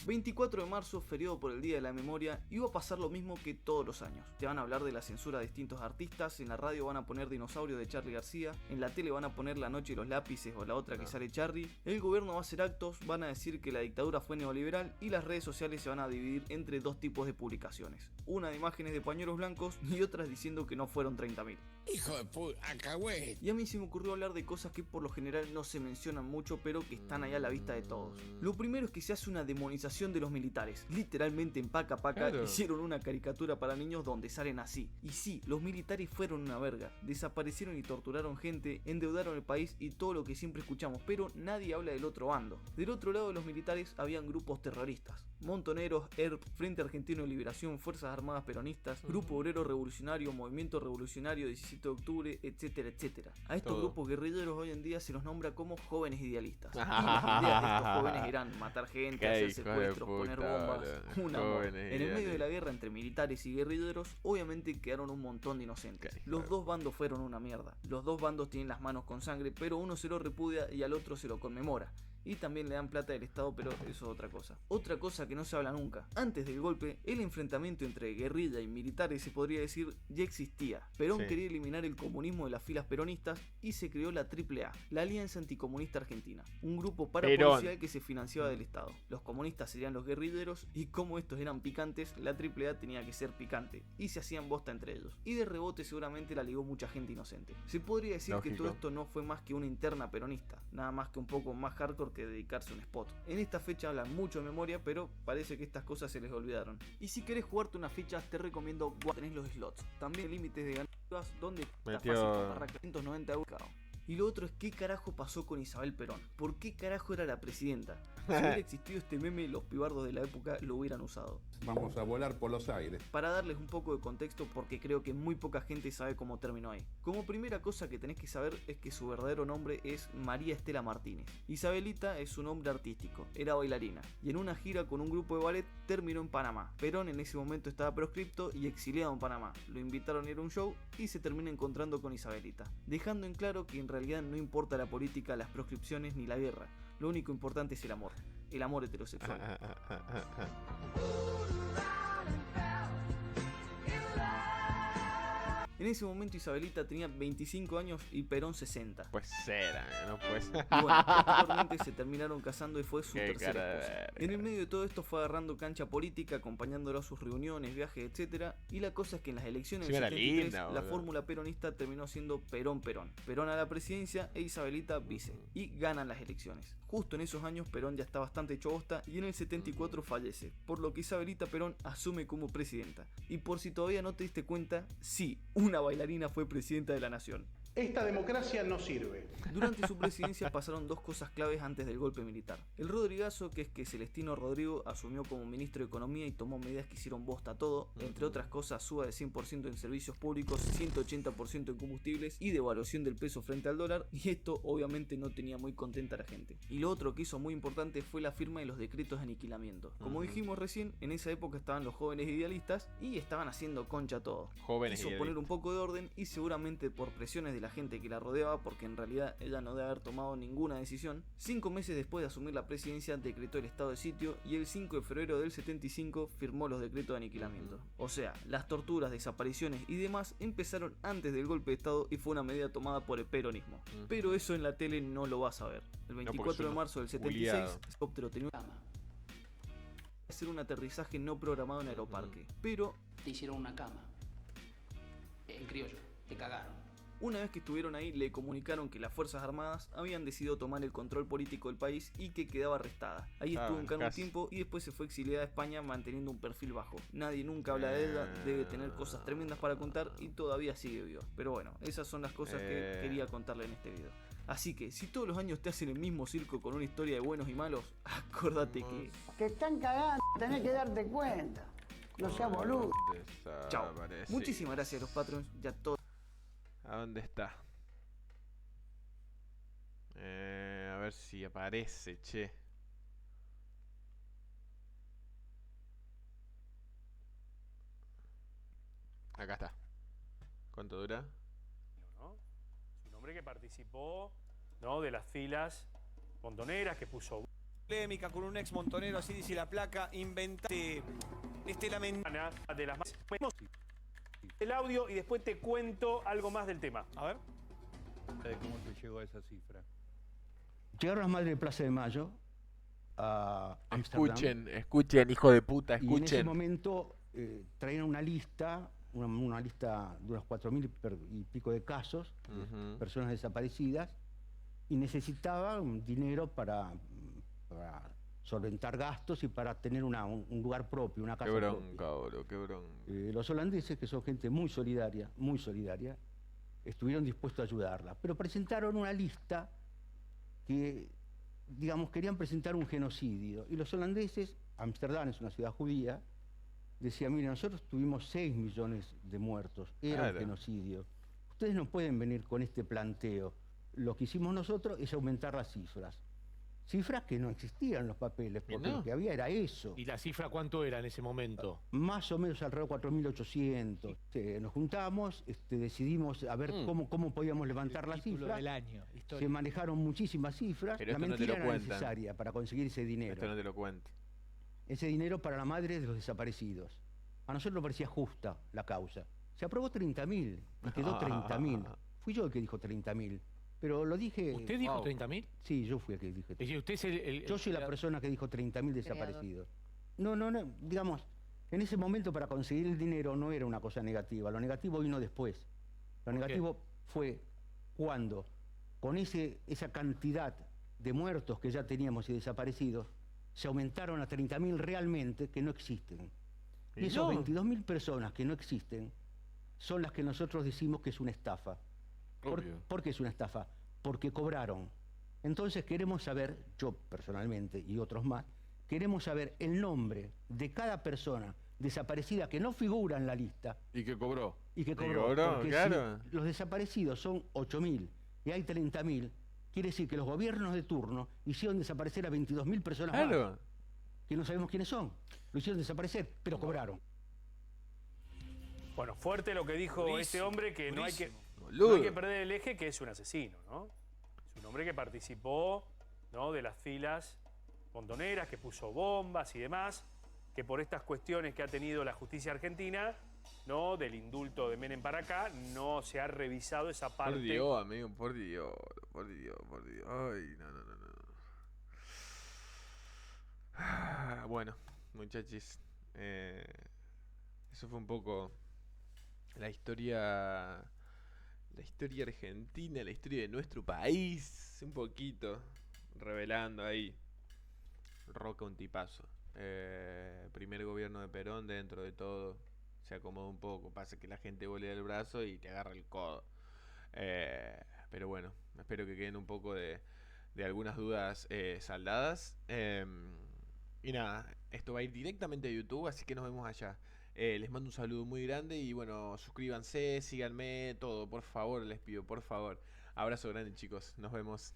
24 de marzo, feriado por el Día de la Memoria, y va a pasar lo mismo que todos los años. Te van a hablar de la censura de distintos artistas, en la radio van a poner Dinosaurio de Charly García, en la tele van a poner La Noche de los Lápices o la otra que sale Charly, el gobierno va a hacer actos, van a decir que la dictadura fue neoliberal y las redes sociales se van a dividir entre dos tipos de publicaciones. Una de imágenes de pañuelos blancos y otras diciendo que no fueron 30.000. Hijo de puta, acagüey. Y a mí se me ocurrió hablar de cosas que por lo general no se mencionan mucho, pero que están ahí a la vista de todos. Lo primero es que se hace una demonización de los militares. Literalmente en Paca Paca hicieron una caricatura para niños donde salen así. Y sí, los militares fueron una verga. Desaparecieron y torturaron gente, endeudaron el país y todo lo que siempre escuchamos, pero nadie habla del otro bando. Del otro lado de los militares habían grupos terroristas. Montoneros, ERP, Frente Argentino de Liberación, Fuerzas Armadas Peronistas, Grupo Obrero Revolucionario, Movimiento Revolucionario 17 de octubre, etcétera, etcétera. A estos grupos guerrilleros hoy en día se los nombra como jóvenes idealistas. Y las ideas de estos jóvenes eran matar gente, hacer secuestros, poner bombas, un amor. En el medio de la guerra entre militares y guerrilleros, obviamente quedaron un montón de inocentes. Los dos bandos fueron una mierda. Los dos bandos tienen las manos con sangre, pero uno se lo repudia y al otro se lo conmemora. Y también le dan plata del Estado, pero eso es otra cosa. Otra cosa que no se habla nunca. Antes del golpe, el enfrentamiento entre guerrilla y militares, se podría decir, ya existía. Perón quería eliminar el comunismo de las filas peronistas y se creó la AAA, la Alianza Anticomunista Argentina, un grupo parapolicial que se financiaba del Estado. Los comunistas serían los guerrilleros y como estos eran picantes, la AAA tenía que ser picante y se hacían bosta entre ellos. Y de rebote seguramente la ligó mucha gente inocente. Se podría decir que todo esto no fue más que una interna peronista, nada más que un poco más hardcore que dedicarse a un spot. En esta fecha hablan mucho de memoria, pero parece que estas cosas se les olvidaron. Y si querés jugarte unas fichas, te recomiendo tenés los slots. También límites de ganancias donde está fácil para 190 euros. Y lo otro es qué carajo pasó con Isabel Perón. ¿Por qué carajo era la presidenta? Si hubiera existido este meme, los pibardos de la época lo hubieran usado. Vamos a volar por los aires. Para darles un poco de contexto, porque creo que muy poca gente sabe cómo terminó ahí. Como primera cosa que tenés que saber es que su verdadero nombre es María Estela Martínez. Isabelita es su nombre artístico, era bailarina, y en una gira con un grupo de ballet terminó en Panamá. Perón en ese momento estaba proscripto y exiliado en Panamá. Lo invitaron a ir a un show y se termina encontrando con Isabelita, dejando en claro que en realidad no importa la política, las proscripciones ni la guerra. Lo único importante es el amor heterosexual. En ese momento Isabelita tenía 25 años y Perón 60. Pues era, no pues. Y bueno, posteriormente se terminaron casando y fue su tercera esposa. En el medio de todo esto fue agarrando cancha política, acompañándolo a sus reuniones, viajes, etcétera. Y la cosa es que en las elecciones del 73 la fórmula peronista terminó siendo Perón-Perón. Perón a la presidencia e Isabelita vice. Y ganan las elecciones. Justo en esos años Perón ya está bastante hecho bosta y en el 74 fallece, por lo que Isabelita Perón asume como presidenta. Y por si todavía no te diste cuenta, sí, una bailarina fue presidenta de la nación. Esta democracia no sirve. Durante su presidencia pasaron dos cosas claves antes del golpe militar. El Rodrigazo, que es que Celestino Rodrigo asumió como ministro de Economía y tomó medidas que hicieron bosta todo, entre otras cosas suba de 100% en servicios públicos, 180% en combustibles y devaluación del peso frente al dólar, y esto obviamente no tenía muy contenta a la gente. Y lo otro que hizo muy importante fue la firma de los decretos de aniquilamiento. Como dijimos recién, en esa época estaban los jóvenes idealistas y estaban haciendo concha todo. Quiso poner un poco de orden y seguramente por presiones de la gente que la rodeaba, porque en realidad ella no debe haber tomado ninguna decisión, 5 meses después de asumir la presidencia decretó el estado de sitio y el 5 de febrero del 75 firmó los decretos de aniquilamiento. O sea, las torturas, desapariciones y demás empezaron antes del golpe de estado y fue una medida tomada por el peronismo. Pero eso en la tele no lo vas a ver. El 24 de marzo del 76, el helicóptero tenía hacer un aterrizaje no programado en Aeroparque, pero te hicieron una cama. En criollo, te cagaron. Una vez que estuvieron ahí, le comunicaron que las Fuerzas Armadas habían decidido tomar el control político del país y que quedaba arrestada. Ahí estuvo en un tiempo y después se fue exiliada a España manteniendo un perfil bajo. Nadie nunca habla de ella, debe tener cosas tremendas para contar y todavía sigue viva. Pero bueno, esas son las cosas que quería contarle en este video. Así que, si todos los años te hacen el mismo circo con una historia de buenos y malos, acordate que... Te están cagando, tenés que darte cuenta. No seas boludo. Chao. Muchísimas gracias a los patrons y a todos. ¿A dónde está? A ver si aparece, che. Acá está. ¿Cuánto dura? ¿No? Es un hombre que participó, ¿no?, de las filas montoneras, que puso polémica con un ex montonero, así dice la placa, inventate de las más... el audio y después te cuento algo más del tema. A ver. ¿Cómo se llegó a esa cifra? Llegaron las madres de Plaza de Mayo a Amsterdam. Escuchen, hijo de puta, escuchen. Y en ese momento traían una lista, una lista de unos 4.000 y pico de casos, personas desaparecidas, y necesitaban dinero para solventar gastos y para tener un lugar propio, una casa propia. Qué bronca. Los holandeses, que son gente muy solidaria, estuvieron dispuestos a ayudarla, pero presentaron una lista que, digamos, querían presentar un genocidio. Y los holandeses, Amsterdam es una ciudad judía, decían, miren, nosotros tuvimos 6 millones de muertos, era un genocidio. Ustedes no pueden venir con este planteo. Lo que hicimos nosotros es aumentar las cifras. Cifras que no existían en los papeles, porque lo que había era eso. ¿Y la cifra cuánto era en ese momento? Más o menos alrededor de 4.800. Nos juntamos, decidimos a ver cómo podíamos levantar las cifras. Del año, se manejaron muchísimas cifras. Pero la mentira era necesaria para conseguir ese dinero. Esto no te lo cuento. Ese dinero para la madre de los desaparecidos. A nosotros nos parecía justa la causa. Se aprobó 30.000 y quedó 30.000. Fui yo el que dijo 30.000. Pero lo dije... ¿Usted dijo 30.000? Sí, yo fui el que dije 30.000. Usted es yo soy la persona que dijo 30.000 desaparecidos. No, digamos, en ese momento para conseguir el dinero no era una cosa negativa. Lo negativo vino después. Lo negativo fue cuando, con esa cantidad de muertos que ya teníamos y desaparecidos, se aumentaron a 30.000 realmente que no existen. Y esos 22.000 personas que no existen son las que nosotros decimos que es una estafa. ¿Por qué es una estafa? Porque cobraron. Entonces queremos saber, yo personalmente y otros más, queremos saber el nombre de cada persona desaparecida que no figura en la lista. ¿Y que cobró? Y que cobró, porque claro. Si los desaparecidos son 8.000 y hay 30.000, quiere decir que los gobiernos de turno hicieron desaparecer a 22.000 personas más, que no sabemos quiénes son. Lo hicieron desaparecer, pero cobraron. Bueno, fuerte lo que dijo este hombre, que no hay que perder el eje, que es un asesino, ¿no? Es un hombre que participó, ¿no?, de las filas montoneras, que puso bombas y demás, que por estas cuestiones que ha tenido la justicia argentina, ¿no?, del indulto de Menem para acá, no se ha revisado esa parte. Por Dios, amigo, por Dios. Ay, no. Bueno, muchachos, eso fue un poco la historia argentina, la historia de nuestro país, un poquito revelando ahí. Roca un tipazo. Primer gobierno de Perón, dentro de todo se acomodó un poco, pasa que la gente volea el brazo y te agarra el codo. Pero bueno, espero que queden un poco de algunas dudas saldadas. Y nada, esto va a ir directamente a YouTube, así que nos vemos allá. Les mando un saludo muy grande y bueno, suscríbanse, síganme, todo, por favor, les pido, por favor. Abrazo grande, chicos, nos vemos.